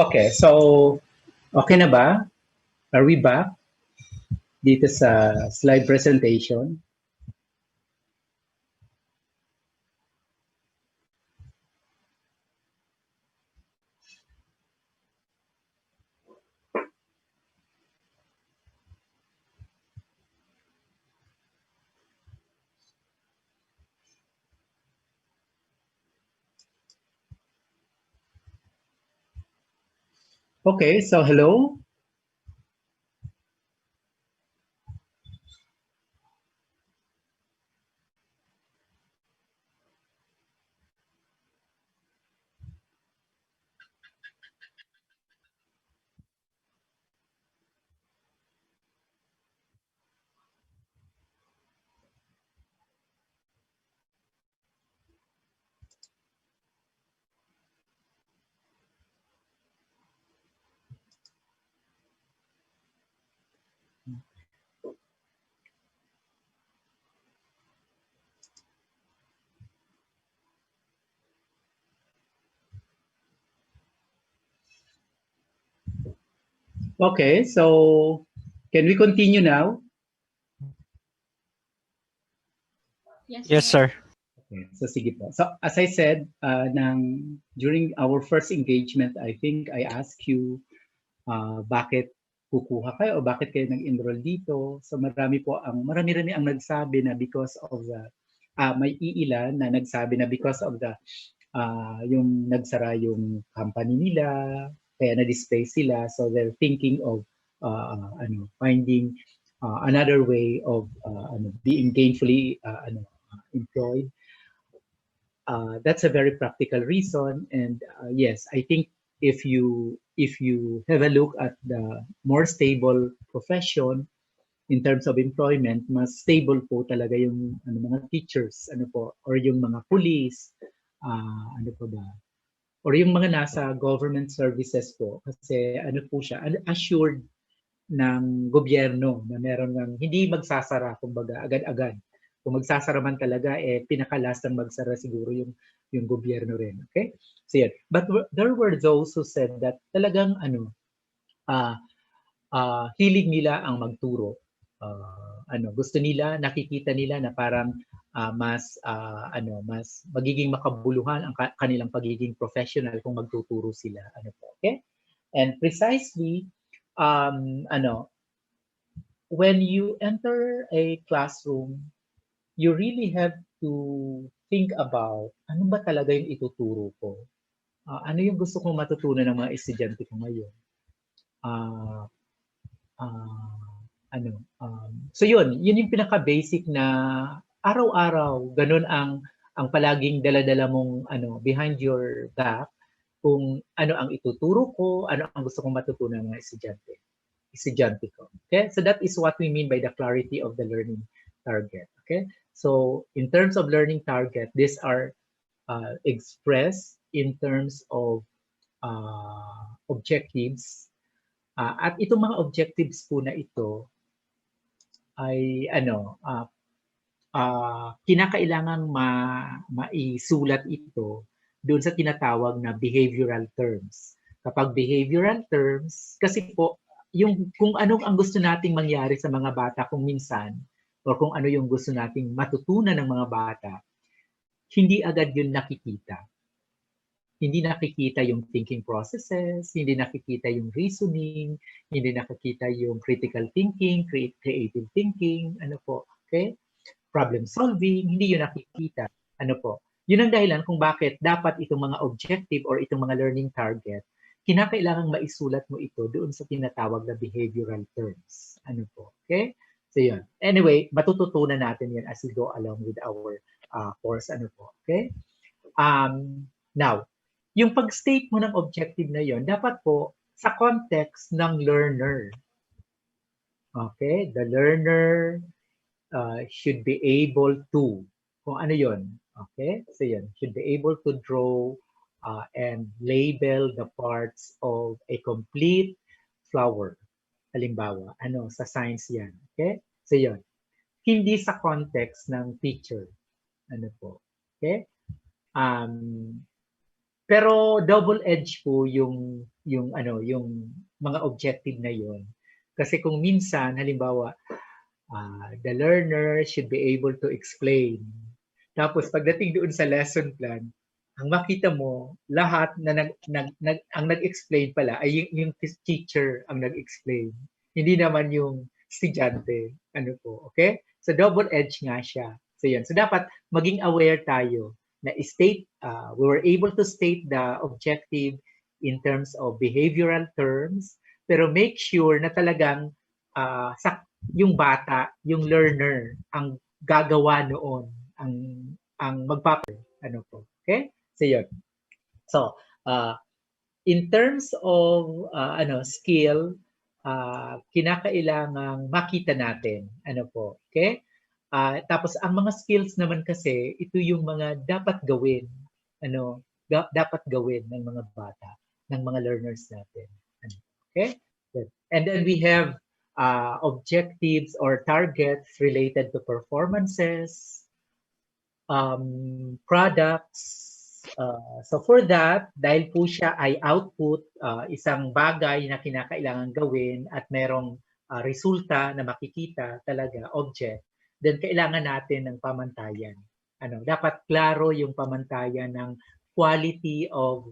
Okay, so okay na ba? Are we back dito sa slide presentation? Okay, so hello. Okay, so can we continue now? Yes, sir. Okay, so sige po. So as I said, during our first engagement, I think I asked you bakit kukuha kayo o bakit kayo nag-enroll dito. So marami-rami ang nagsabi na because of the may iilan na nagsabi na because of the yung nagsara yung company nila, kaya na-display sila. So they're thinking of finding another way of being gainfully employed. That's a very practical reason, and yes, I think if you have a look at the more stable profession in terms of employment, mas stable po talaga yung mga teachers, or yung mga police, ano pa ba, or yung mga nasa government services po, kasi po siya, assured ng gobyerno na meron ng hindi magsasara kumbaga agad-agad. Kung magsasara man talaga pinakalas ng magsara siguro yung gobyerno rin. Okay? So yan. But there were those who said that talagang hilig nila ang magturo. Gusto nila, nakikita nila na parang mas magiging makabuluhan ang kanilang pagiging professional kung magtuturo sila. Okay? And precisely when you enter a classroom, you really have to think about ano ba talaga yung ituturo ko? Ano yung gusto kong matutunan ng mga estudyante ko ngayon? So yun yung pinaka-basic na araw-araw, ganun ang palaging dala-dala mong behind your back kung ano ang ituturo ko, ano ang gusto kong matutunan ng mga estudyante ko. Okay? So that is what we mean by the clarity of the learning target. Okay? So in terms of learning target, these are expressed in terms of objectives. At itong mga objectives po na ito ay kinakailangang maisulat ito doon sa tinatawag na behavioral terms. Kapag behavioral terms, kasi po, kung anong ang gusto nating mangyari sa mga bata kung minsan, o kung ano yung gusto nating matutunan ng mga bata, hindi agad yun nakikita. Hindi nakikita yung thinking processes, hindi nakikita yung reasoning, hindi nakikita yung critical thinking, creative thinking, okay? Problem solving, hindi yun nakikita. Yun ang dahilan kung bakit dapat itong mga objective or itong mga learning target, kinakailangang maisulat mo ito doon sa tinatawag na behavioral terms. Okay? So yun. Anyway, matututunan natin yan as we go along with our course. Okay? Now, yung pag-state mo ng objective na yon, dapat po sa context ng learner. Okay? The learner should be able to, kung ano yon. Okay? So yun, should be able to draw and label the parts of a complete flower. Halimbawa, sa science yan. Okay? So yun. Hindi sa context ng teacher. Okay? Pero double-edged po yung mga objective na yon. Kasi kung minsan, halimbawa, the learner should be able to explain. Tapos pagdating doon sa lesson plan, ang makita mo, lahat ang nag-explain pala ay yung teacher ang nag-explain. Hindi naman yung estudyante. Okay? So double-edged nga siya. So yun. So dapat maging aware tayo na we were able to state the objective in terms of behavioral terms, pero make sure na talagang yung bata, yung learner, ang gagawa noon, ang okay? So yun. So, in terms of skill, kinakailangang makita natin. Okay? Tapos ang mga skills naman kasi, ito yung mga dapat gawin. Dapat gawin ng mga bata, ng mga learners natin. Okay? And then we have objectives or targets related to performances, products. So for that, dahil po siya ay output, isang bagay na kinakailangan gawin at merong resulta na makikita talaga, object, then kailangan natin ng pamantayan. Dapat klaro yung pamantayan ng quality of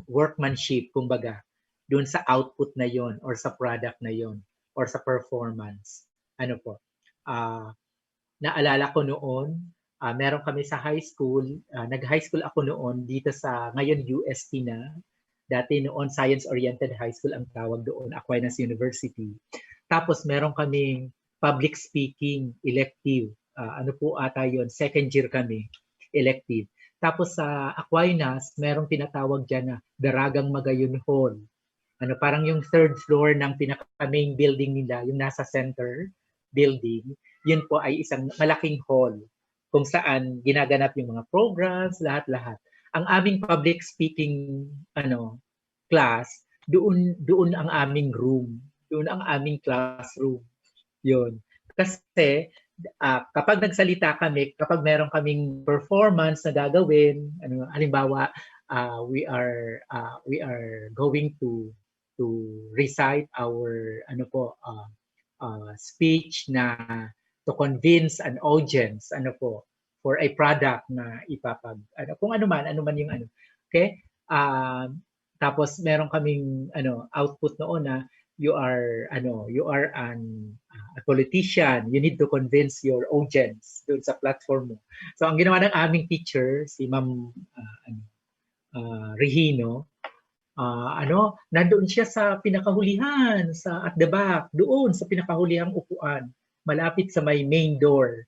workmanship, kumbaga, doon sa output na yon or sa product na yon or sa performance. Naalala ko noon, meron kami sa high school, nag-high school ako noon dito sa, ngayon UST na, dati noon Science-Oriented High School ang tawag doon, Aquinas University. Tapos meron kaming public speaking elective. Yun, second year kami, elective. Tapos sa Aquinas, merong tinatawag dyan na Daragang Magayon Hall. Parang yung third floor ng pinaka-main building nila, yung nasa center building, yun po ay isang malaking hall kung saan ginaganap yung mga programs, lahat-lahat. Ang aming public speaking class, doon ang aming room. Yun ang aming classroom. Yun. Kasi kapag nagsalita kami, kapag meron kaming performance na gagawin, halimbawa, we are going to recite our speech na to convince an audience for a product na kung ano man yung okay. Tapos meron kaming output noon na you are a politician, you need to convince your audience doon sa platform mo. So ang ginawa ng aming teacher, si Ma'am Regino, nandoon siya sa pinakahulihan, at the back, doon sa pinakahulihang upuan, malapit sa may main door.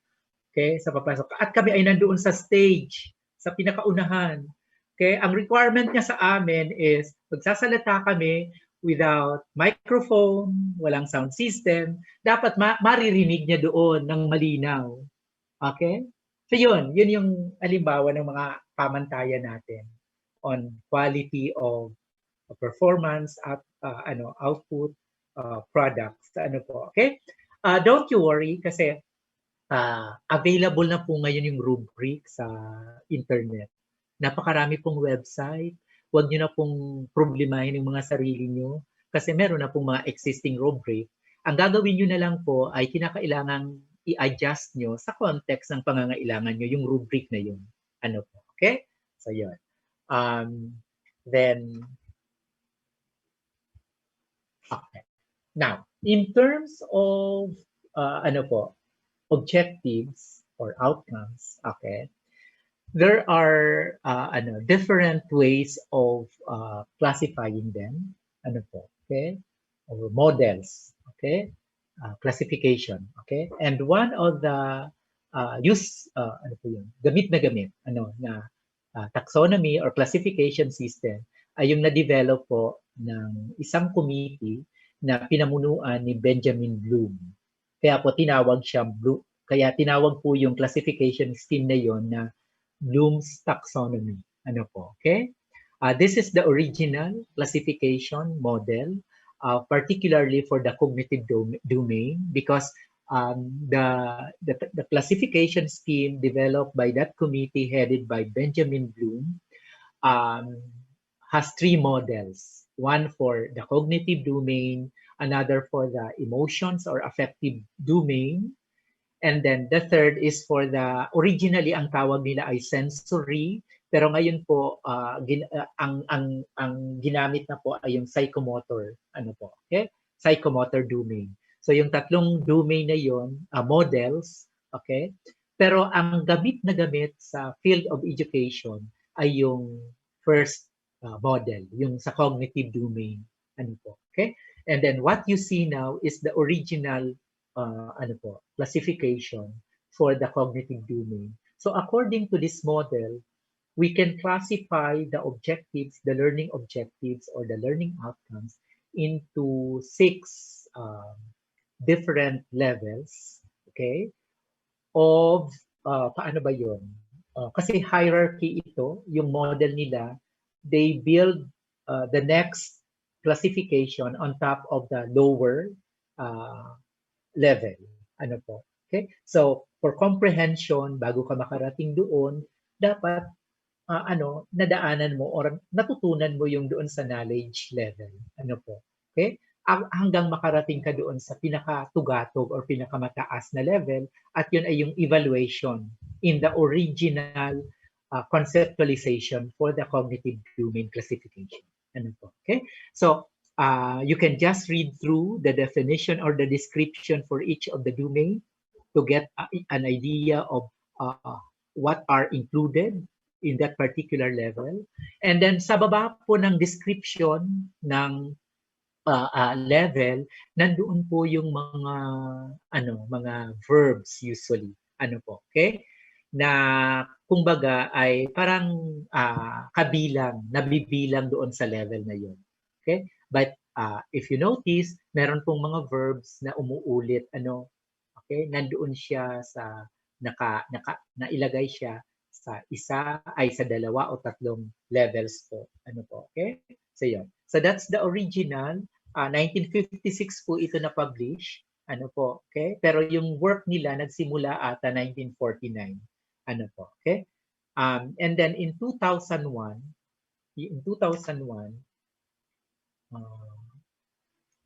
Okay, sa papasok. At kami ay nandoon sa stage, sa pinakaunahan. Okay, ang requirement niya sa amin is magsasalita kami without microphone, walang sound system, dapat maririnig niya doon ng malinaw. Okay? So yun yung halimbawa ng mga pamantayan natin on quality of performance at output products. Okay? Don't you worry kasi available na po ngayon yung rubric sa internet. Napakarami pong website. Huwag nyo na pong problemahin yung mga sarili nyo kasi meron na pong mga existing rubric. Ang gagawin nyo na lang po ay kinakailangan i-adjust nyo sa context ng pangangailangan nyo yung rubric na yun. Okay? So, yun. Then, okay. Now, in terms of, objectives or outcomes, okay, there are different ways of classifying them, okay, or models, okay, classification, okay, and one of the gamit na taxonomy or classification system ay yung na-develop po ng isang committee na pinamunuan ni Benjamin Bloom. Kaya po tinawag po yung classification scheme na yon na Bloom's taxonomy. Okay? This is the original classification model, particularly for the cognitive domain, because the classification scheme developed by that committee headed by Benjamin Bloom has three models. One for the cognitive domain, another for the emotions or affective domain, and then the third is for originally ang tawag nila ay sensory, pero ngayon po ang ginamit na po ay yung psychomotor, okay? Psychomotor domain. So yung tatlong domain na yon, models, okay? Pero ang gamit sa field of education ay yung first model, yung sa cognitive domain, okay? And then what you see now is the original classification for the cognitive domain. So according to this model, we can classify the objectives, the learning objectives or the learning outcomes into 6 different levels, okay, of paano ba yun? Kasi hierarchy ito, yung model nila, they build the next classification on top of the lower level. Okay? So, for comprehension, bago ka makarating doon, dapat nadaanan mo or natutunan mo yung doon sa knowledge level. Okay? Hanggang makarating ka doon sa pinakatugatog or pinakamataas na level, at yun ay yung evaluation in the original conceptualization for the cognitive domain classification. Okay? So, you can just read through the definition or the description for each of the domain to get an idea of what are included in that particular level. And then sa baba po ng description ng level, nandoon po yung mga verbs usually. Okay? Na kumbaga ay parang nabibilang doon sa level na yun. Okay? But if you notice, meron pong mga verbs na umuulit, okay? Nandoon siya sa nailagay siya sa sa dalawa o tatlong levels po. Okay? So yun. So that's the original 1956 po ito na-publish. Ano po, okay? Pero yung work nila nagsimula ata 1949. Ano po, okay? And then in 2001, uh,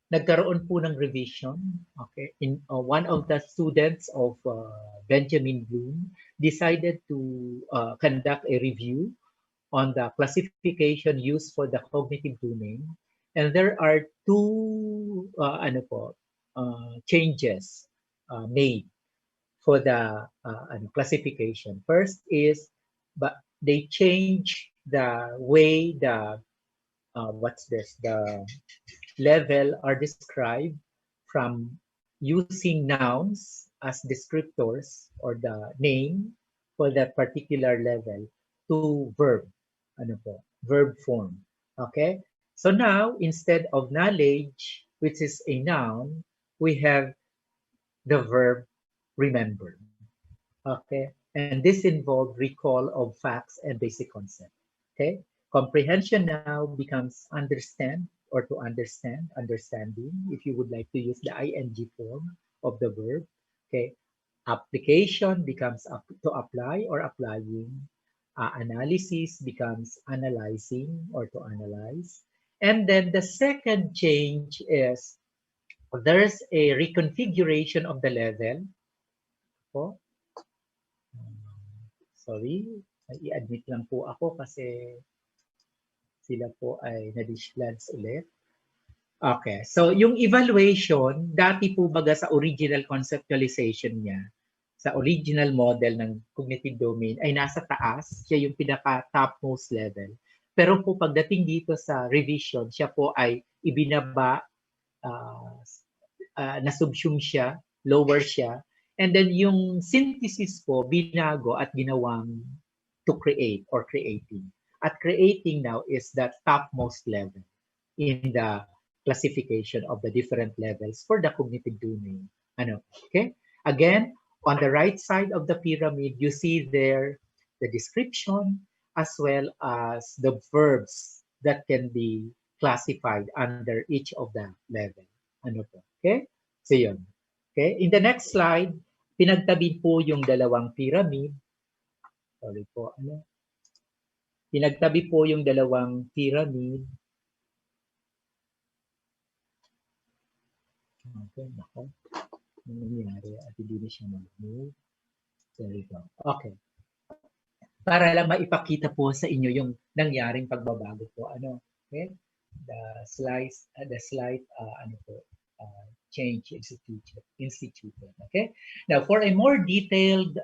nagkaroon po ng revision. Okay? One of the students of Benjamin Bloom decided to conduct a review on the classification used for the cognitive domain. And there are two changes made for the classification. First is, but they change the way the the level are described from using nouns as descriptors or the name for that particular level to verb, verb form. Okay? So now, instead of knowledge, which is a noun, we have the verb remember. Okay? And this involved recall of facts and basic concepts. Okay? Comprehension now becomes understand or to understand, understanding, if you would like to use the ing form of the verb. Okay? Application becomes to apply or applying. Analysis becomes analyzing or to analyze. And then the second change is there's a reconfiguration of the level. Oh, sorry, i-admit lang po ako kasi sila po ay na-dish-lads ulit. Okay, so yung evaluation, dati po baga sa original conceptualization niya, sa original model ng cognitive domain ay nasa taas, siya yung pinaka-topmost level. Pero po pagdating dito sa revision, siya po ay ibinaba, na-subsume siya, lower siya, and then yung synthesis po, binago at ginawang to create or creating. At creating now is that topmost level in the classification of the different levels for the cognitive domain. Okay? Again, on the right side of the pyramid, you see there the description as well as the verbs that can be classified under each of the level. Okay? So yun. Okay? In the next slide, pinagtabi po yung dalawang pyramid. Sorry po, Pinagtabi po yung dalawang pyramid. Okay, nako. Ano nangyari? At hindi na siya mag-move. There we go. Okay. Para lang maipakita po sa inyo yung nangyaring pagbabago po. Okay? The slight change instituted. Okay? Now, for a more detailed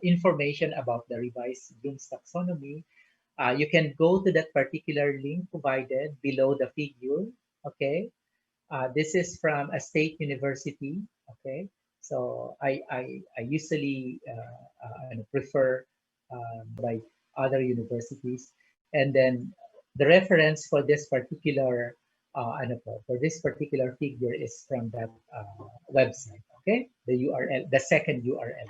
information about the revised Bloom's taxonomy, you can go to that particular link provided below the figure. Okay? This is from a state university. Okay, so I usually prefer by other universities, and then the reference for this particular figure is from that website. Okay, the URL, the second URL.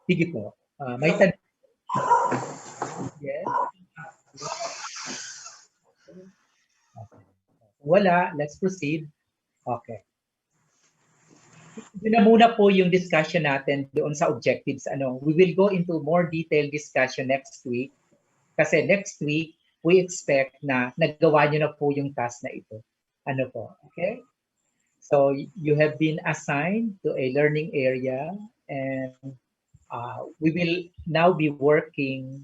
Sige po. May tanong. Yes. Okay. Wala, let's proceed. Okay. Yun na muna po yung discussion natin doon sa objectives. We will go into more detailed discussion next week. Kasi next week, we expect na nagawa nyo na po yung task na ito. Okay? So, you have been assigned to a learning area and we will now be working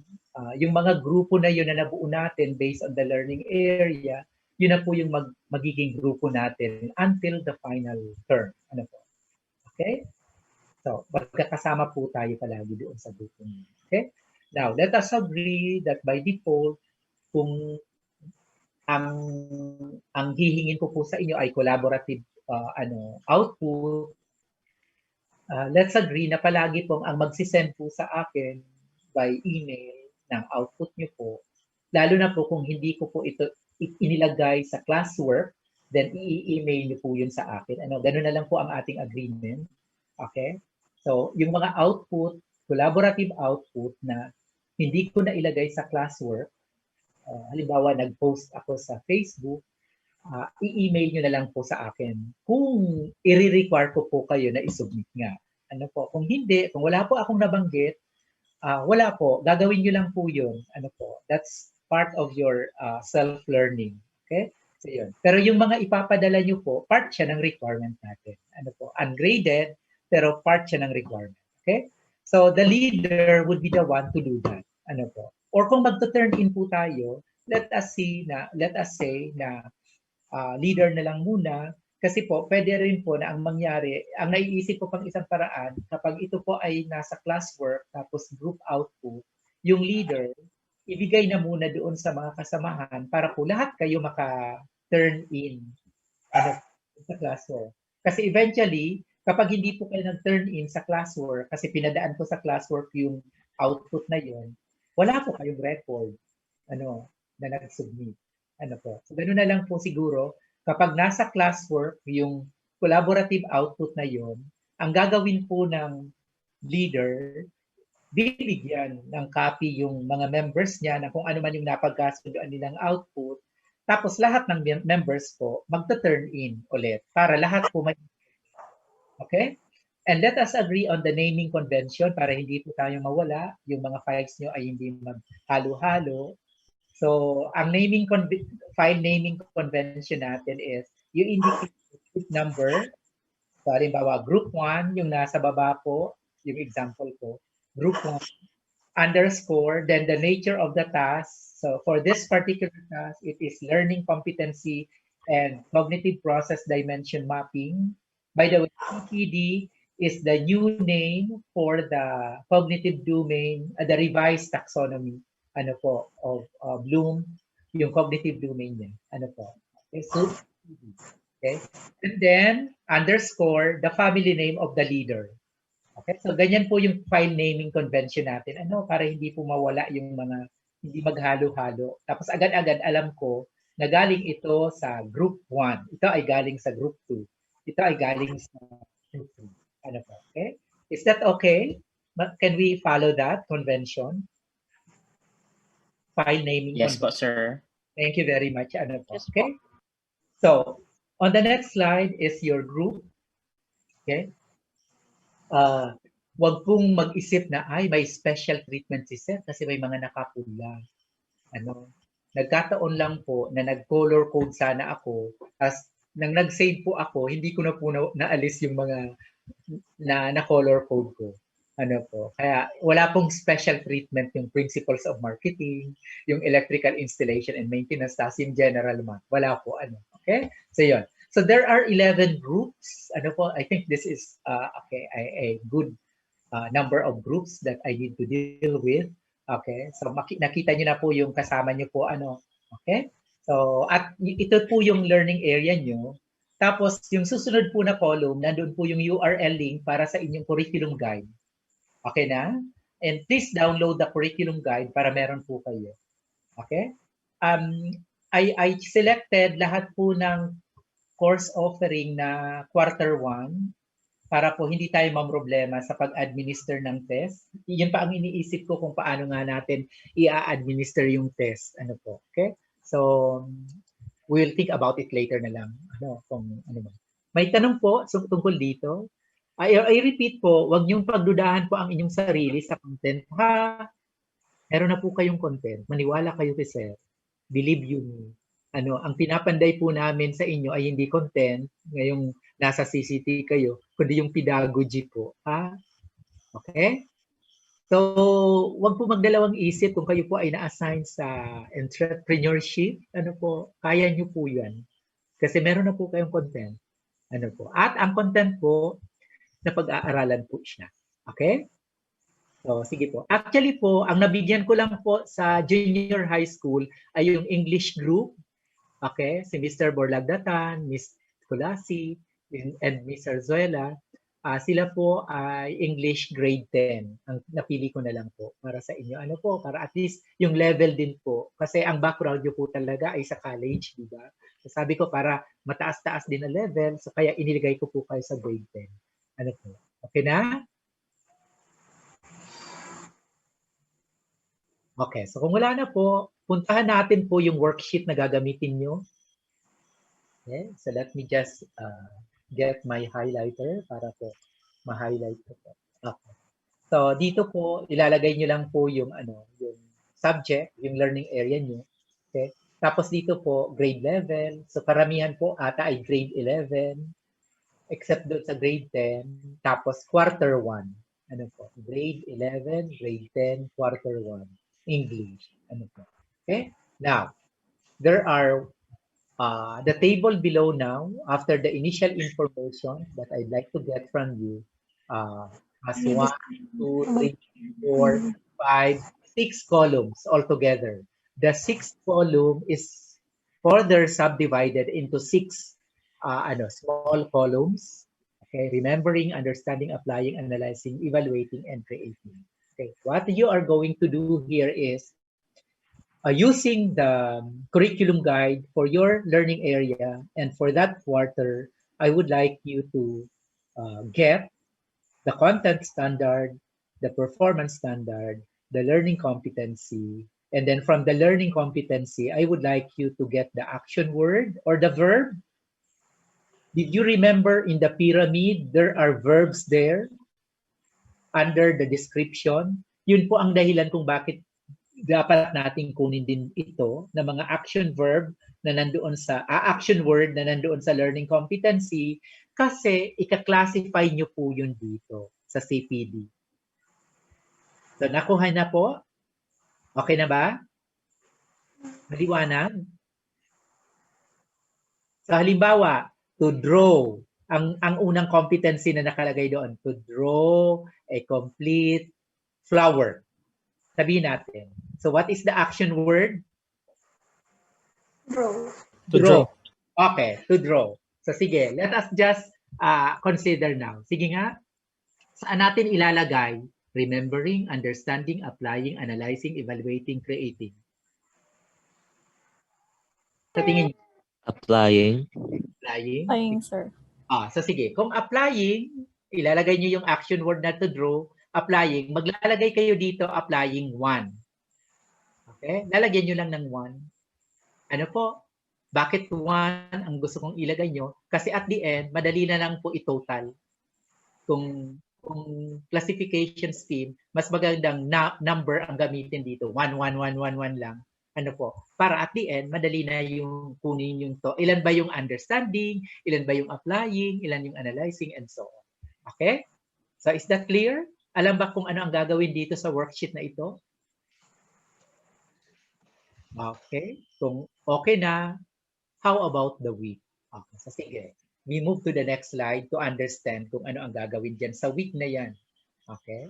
yung mga grupo na yun na nabuo natin based on the learning area, yun na po yung magiging grupo natin until the final term. Okay? So, magkakasama po tayo palagi doon sa grupo niyo. Okay? Now, let us agree that by default, kung ang hihingin ko po sa inyo ay collaborative output, let's agree na palagi pong ang magsisend po sa akin by email ng output niyo po, lalo na po kung hindi ko po ito inilagay sa classwork, then i-email niyo po yun sa akin. Ganun na lang po ang ating agreement. Okay? So, yung mga output, collaborative output na hindi ko na ilagay sa classwork, halimbawa, nag-post ako sa Facebook, i-email nyo na lang po sa akin kung i-require ko po kayo na isubmit nga. Ano po, kung hindi, kung wala po akong nabanggit, wala po, gagawin nyo lang po yun. Ano po, that's part of your self-learning. Okay? So yun. Pero yung mga ipapadala nyo po, part siya ng requirement natin. Ano po, ungraded, pero part siya ng requirement. Okay? So the leader would be the one to do that. Ano po. Or kung magto-turn in po tayo, let us say na leader na lang muna. Kasi po, pwede rin po na ang mangyari, ang naiisip ko pang isang paraan, kapag ito po ay nasa classwork, tapos group out po, yung leader, ibigay na muna doon sa mga kasamahan para po lahat kayo maka-turn in sa classwork. Kasi eventually, kapag hindi po kayo nag-turn in sa classwork, kasi pinadaan po sa classwork yung output na yun, wala po kayong record na nag-submit. So, ganoon na lang po siguro, kapag nasa classwork, yung collaborative output na yun, ang gagawin po ng leader, bibigyan ng copy yung mga members niya na kung ano man yung napagkasunduan nilang output. Tapos lahat ng members po magta-turn in ulit para lahat po may. Okay? And let us agree on the naming convention para hindi po tayo mawala. Yung mga files nyo ay hindi maghalo-halo. So, ang file naming convention natin is you indicate group number. So, halimbawa, group 1, yung nasa baba po, yung example ko, group 1, underscore, then the nature of the task. So, for this particular task, it is learning competency and cognitive process dimension mapping. By the way, CPD is the new name for the cognitive domain, the revised taxonomy, of Bloom, yung cognitive domain niya. Okay, so, okay. And then, underscore, the family name of the leader. Okay, so ganyan po yung file naming convention natin. Para hindi po mawala yung mga, hindi maghalo-halo. Tapos agad-agad alam ko na galing ito sa group 1. Ito ay galing sa group 2. Ito ay galing sa group 3. Okay? Is that okay? Can we follow that convention? File naming Yes po, convention. sir. Thank you very much. Yes Okay? So, on the next slide is your group. Okay? Wag pong mag-isip na, ay, may special treatment si Sir kasi may mga nakapula. Nagkataon lang po na nag-color code sana ako. As nang nag-save po ako, hindi ko na po naalis yung mga na color code ko. Kaya wala pong special treatment yung principles of marketing, yung electrical installation and maintenance, tas yung general math. Wala po, Okay? So, yun. So, there are 11 groups. I think this is, a good number of groups that I need to deal with. Okay? So, nakita nyo na po yung kasama nyo po, Okay? So, at ito po yung learning area nyo. Tapos, yung susunod po na column, nandun po yung URL link para sa inyong curriculum guide. Okay na? And please download the curriculum guide para meron po kayo. Okay? I selected lahat po ng course offering na quarter 1 para po hindi tayo mamroblema sa pag-administer ng test. Yun pa ang iniisip ko kung paano nga natin i-administer yung test. Okay? So, we'll think about it later na lang. May tanong po tungkol dito. I repeat po, wag niyong pagdudahan po ang inyong sarili sa content. Meron na po kayong content. Maniwala kayo kay Sir. Believe you me. Ang pinapanday po namin sa inyo ay hindi content, ngayong nasa CCT kayo, kundi yung pedagogy po. Okay? So, wag po magdalawang isip kung kayo po ay na-assign sa entrepreneurship. Kaya niyo po yan. Kasi meron na po kayong content. At ang content po, na pag-aaralan po siya. Okay? So, sige po. Actually po, ang nabigyan ko lang po sa junior high school ay yung English group. Okay? Si Mr. Borlagdatan, Miss Kulasi, and Miss Arzuela. Sila po ay English grade 10. Ang napili ko na lang po para sa inyo. Para at least yung level din po. Kasi ang background nyo po talaga ay sa college, di ba? So, sabi ko para mataas-taas din ang level, so kaya iniligay ko po kayo sa grade 10. Okay na? Okay, so kung wala na po, puntahan natin po yung worksheet na gagamitin nyo. Okay, so let me just get my highlighter para po ma-highlight ko po. Okay. So dito po ilalagay niyo lang po yung yung subject, yung learning area niyo. Okay? Tapos dito po grade level. So karamihan po ata ay grade 11 except doon sa grade 10, tapos quarter 1. Ano po? Grade 11, grade 10, quarter 1. English. Ano po? Okay? Now, there are the table below now, after the initial information that I'd like to get from you, has 1, 2, 3, 4, 5, 6 columns altogether. The sixth column is further subdivided into 6 small columns. Okay, remembering, understanding, applying, analyzing, evaluating, and creating. Okay, what you are going to do here is using the curriculum guide for your learning area and for that quarter, I would like you to get the content standard, the performance standard, the learning competency, and then from the learning competency, I would like you to get the action word or the verb. Did you remember in the pyramid, there are verbs there under the description? Yun po ang dahilan kung bakit dapat nating kunin din ito na mga action verb na nandoon sa action word na nandoon sa learning competency kasi ika-classify nyo po yun dito sa CPD. So nakuha na po? Okay na ba? Maliwanag? So halimbawa, to draw, ang unang competency na nakalagay doon, to draw a complete flower. Sabihin natin. So what is the action word? Draw. To draw. Okay, to draw. So sige, let us just consider now. Sige nga, saan natin ilalagay? Remembering, understanding, applying, analyzing, evaluating, creating. Sa tingin niyo, Applying. applying? Ayun, sir. So sige, kung applying, ilalagay niyo yung action word na to draw, applying, maglalagay kayo dito applying 1. Okay? Lalagyan niyo lang ng 1. Ano po? Bakit 1 ang gusto kong ilagay nyo? Kasi at the end, madali na lang po i-total. Kung classification scheme, mas magandang number ang gamitin dito. 1, 1, 1, 1, 1 lang. Ano po? Para at the end, madali na yung kunin yung to. Ilan ba yung understanding? Ilan ba yung applying? Ilan yung analyzing? And so on. Okay? So is that clear? Alam ba kung ano ang gagawin dito sa worksheet na ito? Okay. Kung okay na, how about the week? Okay, so sige. We move to the next slide to understand kung ano ang gagawin dyan sa week na yan. Okay?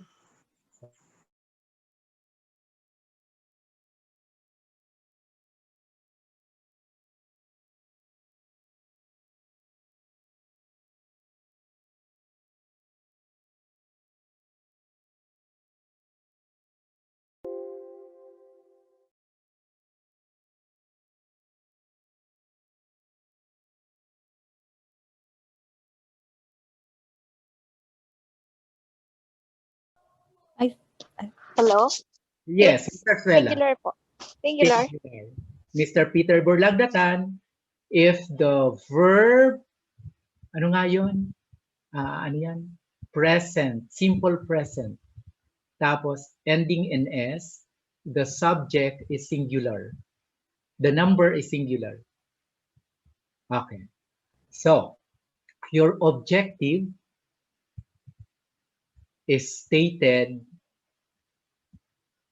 Hello? Yes, Mr. Suela. Singular po. Singular. Mr. Peter Borlagdatan, if the verb, ano nga yun? Ano yan? Present, simple present. Tapos, ending in S, the subject is singular. The number is singular. Okay. So, your objective is stated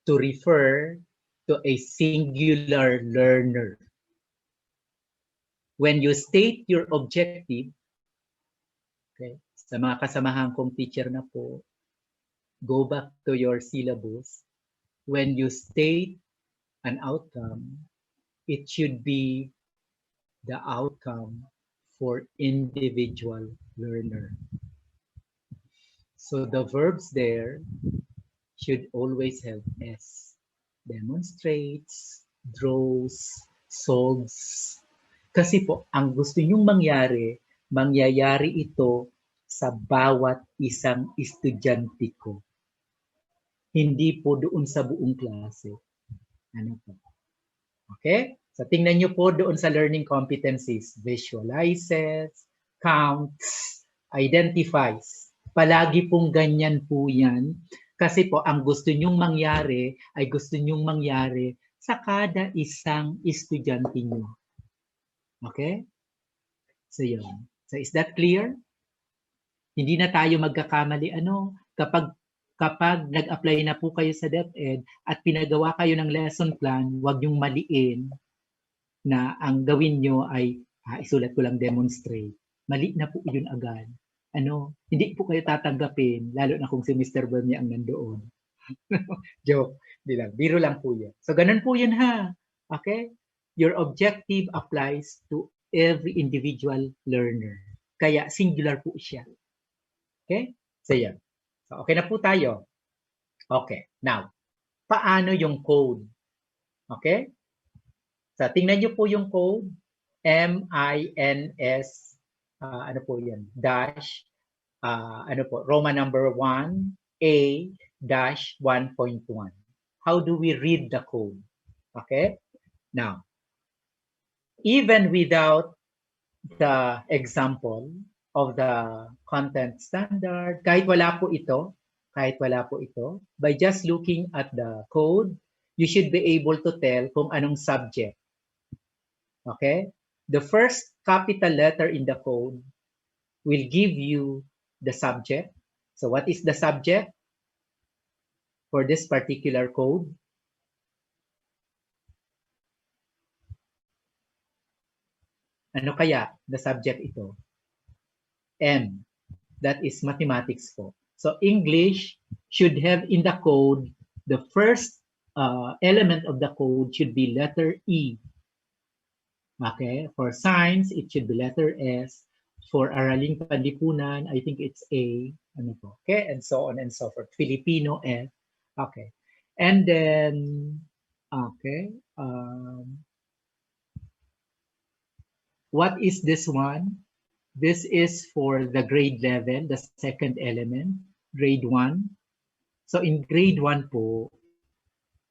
to refer to a singular learner. When you state your objective, okay, sa mga kasamahan kong teacher na po, go back to your syllabus. When you state an outcome, it should be the outcome for individual learner. So the verbs there should always have S. Demonstrates, draws, solves. Kasi po, ang gusto nyong mangyayari ito sa bawat isang estudyante ko. Hindi po doon sa buong klase. Ano po? Okay? So tingnan nyo po doon sa learning competencies, visualizes, counts, identifies. Palagi pong ganyan po yan. Kasi po ang gusto nyong mangyari ay gusto nyong mangyari sa kada isang estudyante nyo. Okay? So yun. So is that clear? Hindi na tayo magkakamali. Kapag nag-apply na po kayo sa DepEd at pinagawa kayo ng lesson plan, huwag nyong maliin na ang gawin nyo ay isulat ko lang demonstrate. Mali na po yun agad. Hindi po kayo tatanggapin, lalo na kung si Mr. Bermia ang nandoon. Joke. Di lang. Biro lang po yan. So, ganun po yun ha. Okay? Your objective applies to every individual learner. Kaya singular po siya. Okay? So, yan. So, okay na po tayo. Okay. Now, paano yung code? Okay? So, tingnan nyo po yung code. MINS, ano po yan? Dash, Roman number 1, A, dash 1.1. How do we read the code? Okay? Now, even without the example of the content standard, kahit wala po ito, by just looking at the code, you should be able to tell kung anong subject. Okay? The first capital letter in the code will give you the subject. So what is the subject for this particular code? Ano kaya the subject ito? M. That is mathematics po. So English should have in the code, the first element of the code should be letter E. Okay? For science, it should be letter S. For Araling Panlipunan, I think it's A. Ano po? Okay? And so on and so forth. Filipino, F. Okay. And then, okay. What is this one? This is for the grade level, the second element, grade 1. So in grade 1 po,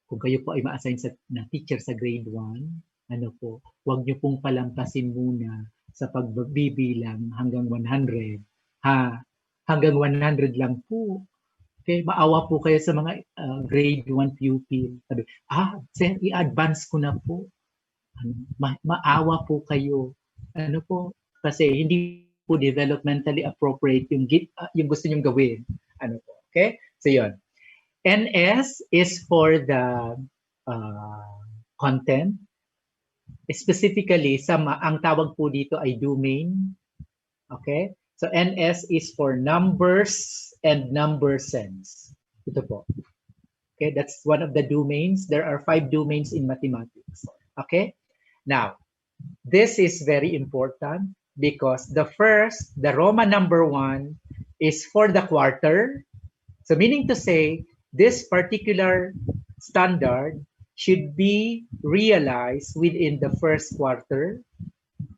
kung kayo po ay ma-assign na teacher sa grade 1, huwag nyo pong palampasin muna sa pagbibilang hanggang 100. Hanggang 100 lang po. Okay, maawa po kayo sa mga grade 1 pupil. Sabi, sir, i-advance ko na po. Maawa po kayo. Kasi hindi po developmentally appropriate yung gusto nyong gawin. Okay? So yun. NS is for the content. Specifically, ang tawag po dito ay domain. Okay? So NS is for numbers and number sense. Ito po. Okay? That's one of the domains. There are 5 domains in mathematics. Okay? Now, this is very important because the Roman number 1 is for the quarter. So meaning to say, this particular standard should be realized within the first quarter.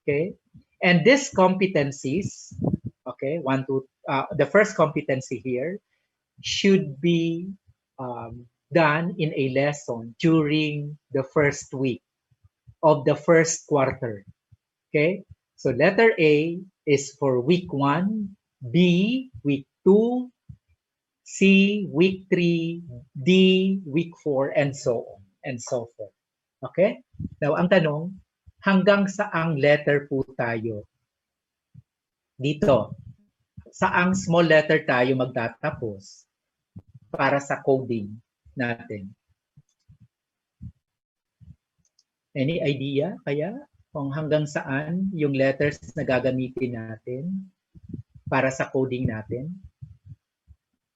Okay? And these competencies, okay, the first competency here should be done in a lesson during the first week of the first quarter. Okay? So letter A is for week 1, B, week 2, C, week 3, D, week 4, and so on and so forth. Okay? Now, ang tanong, hanggang saang letter po tayo? Dito. Saang small letter tayo magtatapos para sa coding natin? Any idea kaya kung hanggang saan yung letters na gagamitin natin para sa coding natin?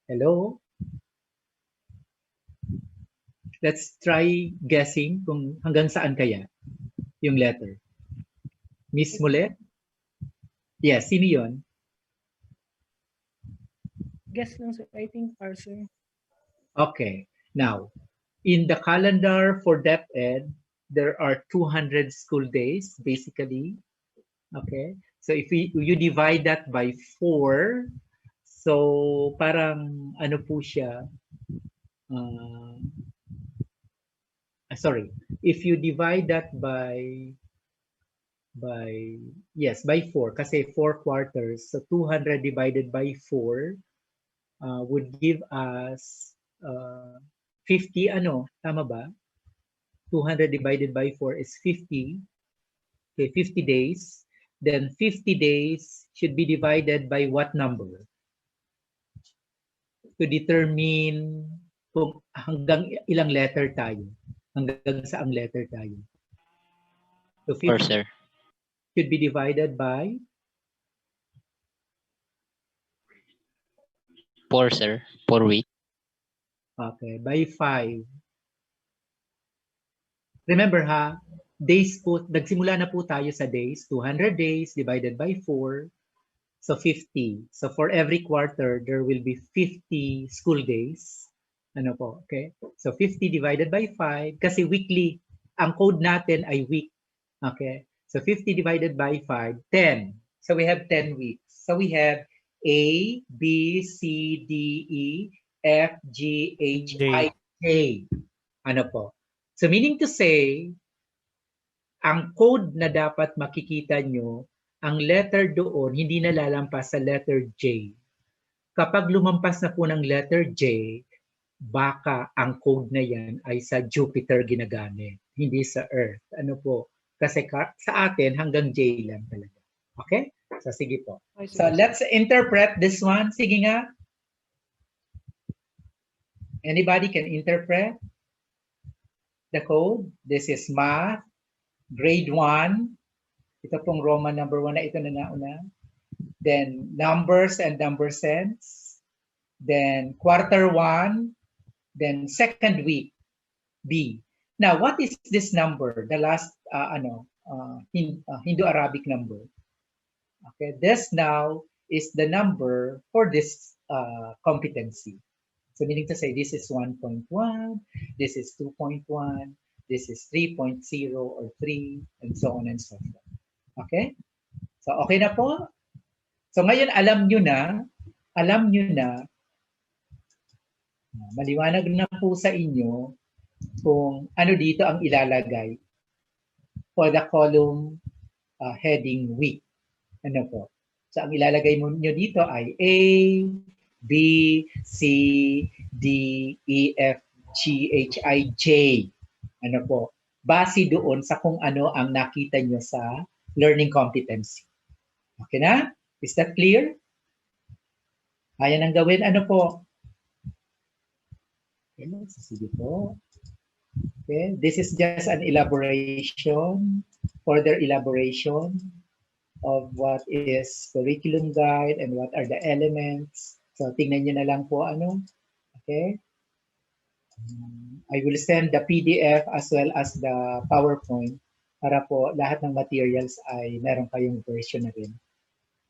Hello? Let's try guessing kung hanggang saan kaya yung letter. Miss Mulet? Yes, sino yun? Guess lang, sir. I think R, sir. Okay. Now, in the calendar for DepEd, there are 200 school days, basically. Okay? So if you divide that by 4, so parang ano po siya, sorry, if you divide that yes, by 4, kasi 4 quarters, so 200 divided by 4 would give us 50, tama ba? 200 divided by 4 is 50. Okay, 50 days. Then 50 days should be divided by what number? To determine kung hanggang ilang letter tayo. Hanggang saang letter tayo. So 4, 50 sir. should be divided by 4, sir. 4 week. okay, by 5. Remember ha, days po, nagsimula na po tayo sa days, 200 days divided by 4, so 50. So for every quarter, there will be 50 school days. Ano po, okay? So 50 divided by 5, kasi weekly, ang code natin ay week. Okay? So 50 divided by 5, 10. So we have 10 weeks. So we have A, B, C, D, E, F, G, H, I, J. Ano po? So meaning to say, ang code na dapat makikita nyo, ang letter doon hindi na lalampas sa letter J. Kapag lumampas na po ng letter J, baka ang code na yan ay sa Jupiter ginagamit, hindi sa Earth. Ano po? Kasi sa atin hanggang J lang talaga. Okay? So sige po. So let's interpret this one. Sige nga. Anybody can interpret the code? This is math, grade 1. Ito pong Roman number 1 na ito na nauna. Then numbers and number sense. Then quarter 1. Then second week, B. Now, what is this number? The last, Hindu-Arabic number. Okay, this now is the number for this competency. So meaning to say, this is 1.1, this is 2.1, this is 3.0 or 3, and so on and so forth. Okay? So, okay na po? So, ngayon, alam nyo na, maliwanag na po sa inyo kung ano dito ang ilalagay for the column heading week. Ano po? So, ang ilalagay mo nyo dito ay A, B, C, D, E, F, G, H, I, J. Ano po? Base doon sa kung ano ang nakita nyo sa learning competency. Okay na? Is that clear? Kaya nang gawin. Ano po? Okay, sige po. Okay, this is just an elaboration, further elaboration of what is curriculum guide and what are the elements. So, tingnan nyo na lang po ano. Okay. I will send the PDF as well as the PowerPoint para po lahat ng materials ay meron kayong version na rin.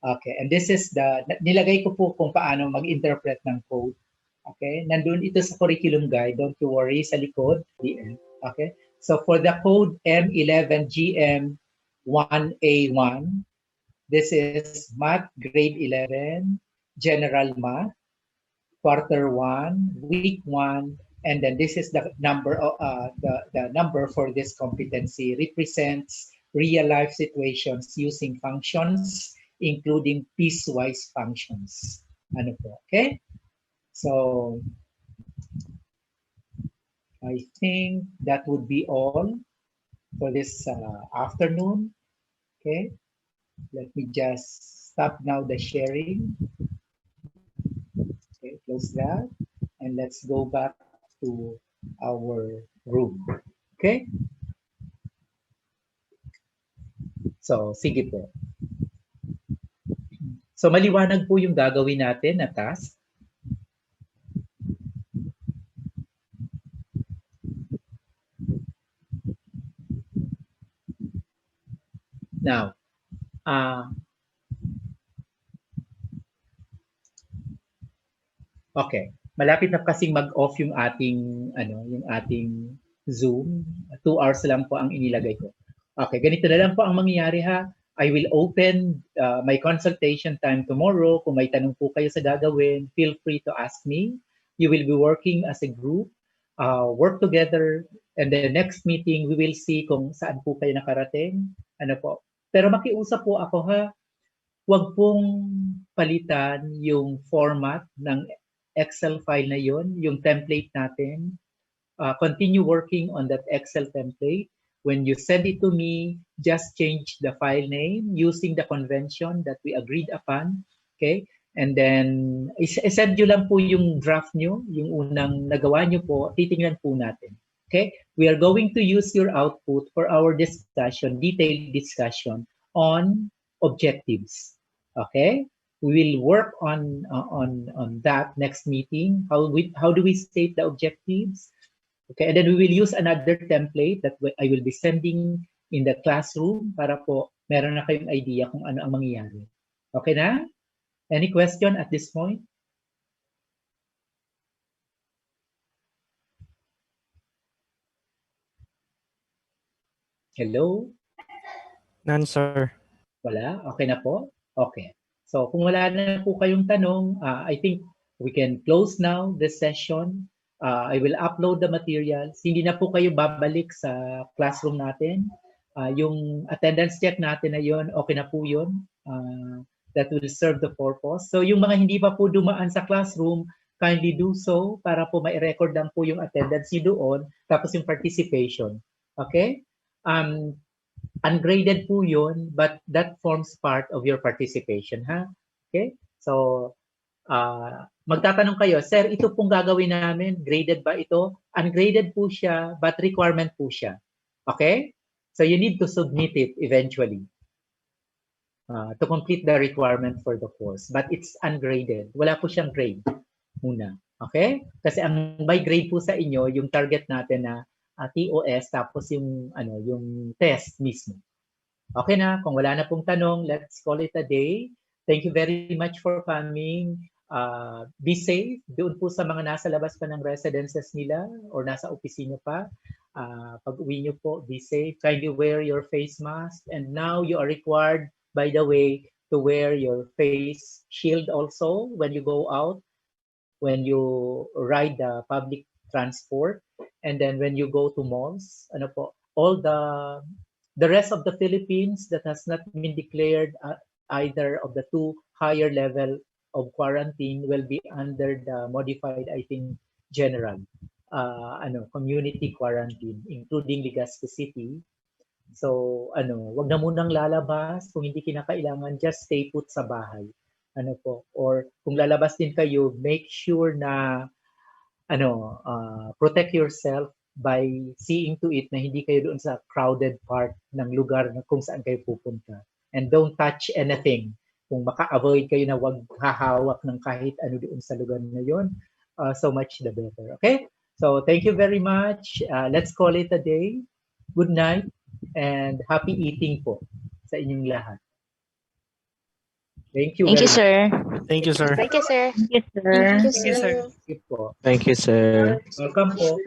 Okay. And this is nilagay ko po kung paano mag-interpret ng code. Okay. Nandun ito sa curriculum guide. Don't you worry sa likod. Okay. So, for the code M11GM1A1, this is Math Grade 11, General Math, Quarter 1, Week 1, and then this is the number the number for this competency represents real life situations using functions, including piecewise functions. Ano po? Okay? So, I think that would be all for this afternoon. Okay? Let me just stop now the sharing. Okay, close that. And let's go back to our room. Okay? So, sige po. So, maliwanag po yung gagawin natin na task. Now, okay. Malapit na kasing mag-off yung ating Zoom. 2 hours lang po ang inilagay ko. Okay, ganito na lang po ang mangyayari ha. I will open my consultation time tomorrow. Kung may tanong po kayo sa gagawin, feel free to ask me. You will be working as a group. Work together And the next meeting, we will see kung saan po kayo nakarating. Ano po. Pero makiusap po ako ha, huwag pong palitan yung format ng Excel file na yun, yung template natin. Continue working on that Excel template. When you send it to me, just change the file name using the convention that we agreed upon. Okay? And then, isend nyo lang po yung draft nyo, yung unang nagawa nyo po, titingnan po natin. Okay? We are going to use your output for our discussion, detailed discussion on objectives. Okay? We will work on that next meeting. How do we state the objectives? Okay, and then we will use another template that I will be sending in the classroom para po meron na kayong idea kung ano ang mangyayari. Okay na? Any question at this point? Hello? None, sir. Wala? Okay na po? Okay. So kung wala na po kayong tanong, I think we can close now this session. I will upload the materials. Hindi na po kayo babalik sa classroom natin. Yung attendance check natin na yun, okay na po yun. That will serve the purpose. So yung mga hindi pa po dumaan sa classroom, kindly do so para po ma-record lang po yung attendance nyo doon, tapos yung participation. Okay? Ungraded po yun, but that forms part of your participation. Ha? Okay? So, magtatanong kayo, sir, ito pong gagawin namin, graded ba ito? Ungraded po siya, but requirement po siya. Okay? So you need to submit it eventually to complete the requirement for the course. But it's ungraded. Wala po siyang grade muna. Okay? Kasi ang by grade po sa inyo, yung target natin na TOS, tapos yung, yung test mismo. Okay na? Kung wala na pong tanong, let's call it a day. Thank you very much for coming. Be safe. Doon po sa mga nasa labas pa ng residences nila or nasa opisina pa. Pag uwi nyo po, be safe. Kindly wear your face mask. And now you are required, by the way, to wear your face shield also when you go out, when you ride the public transport, and then when you go to malls. Ano po, all the rest of the Philippines that has not been declared either of the two higher level of quarantine will be under the modified, I think, general community quarantine, including Legazpi City. So, wag na munang lalabas. Kung hindi kinakailangan, just stay put sa bahay. Or kung lalabas din kayo, make sure na, protect yourself by seeing to it na hindi kayo doon sa crowded part ng lugar na kung saan kayo pupunta. And don't touch anything. Kung maka-avoid kayo na wag hahawak ng kahit ano doon sa lugar na yun, so much the better. Okay? So, thank you very much. Let's call it a day. Good night and happy eating po sa inyong lahat. Thank you. Thank you, very sir. Thank you, sir. Thank you, sir. Yes, sir. Thank you, Thank you, sir. sir. much po. Thank you, sir. Welcome po.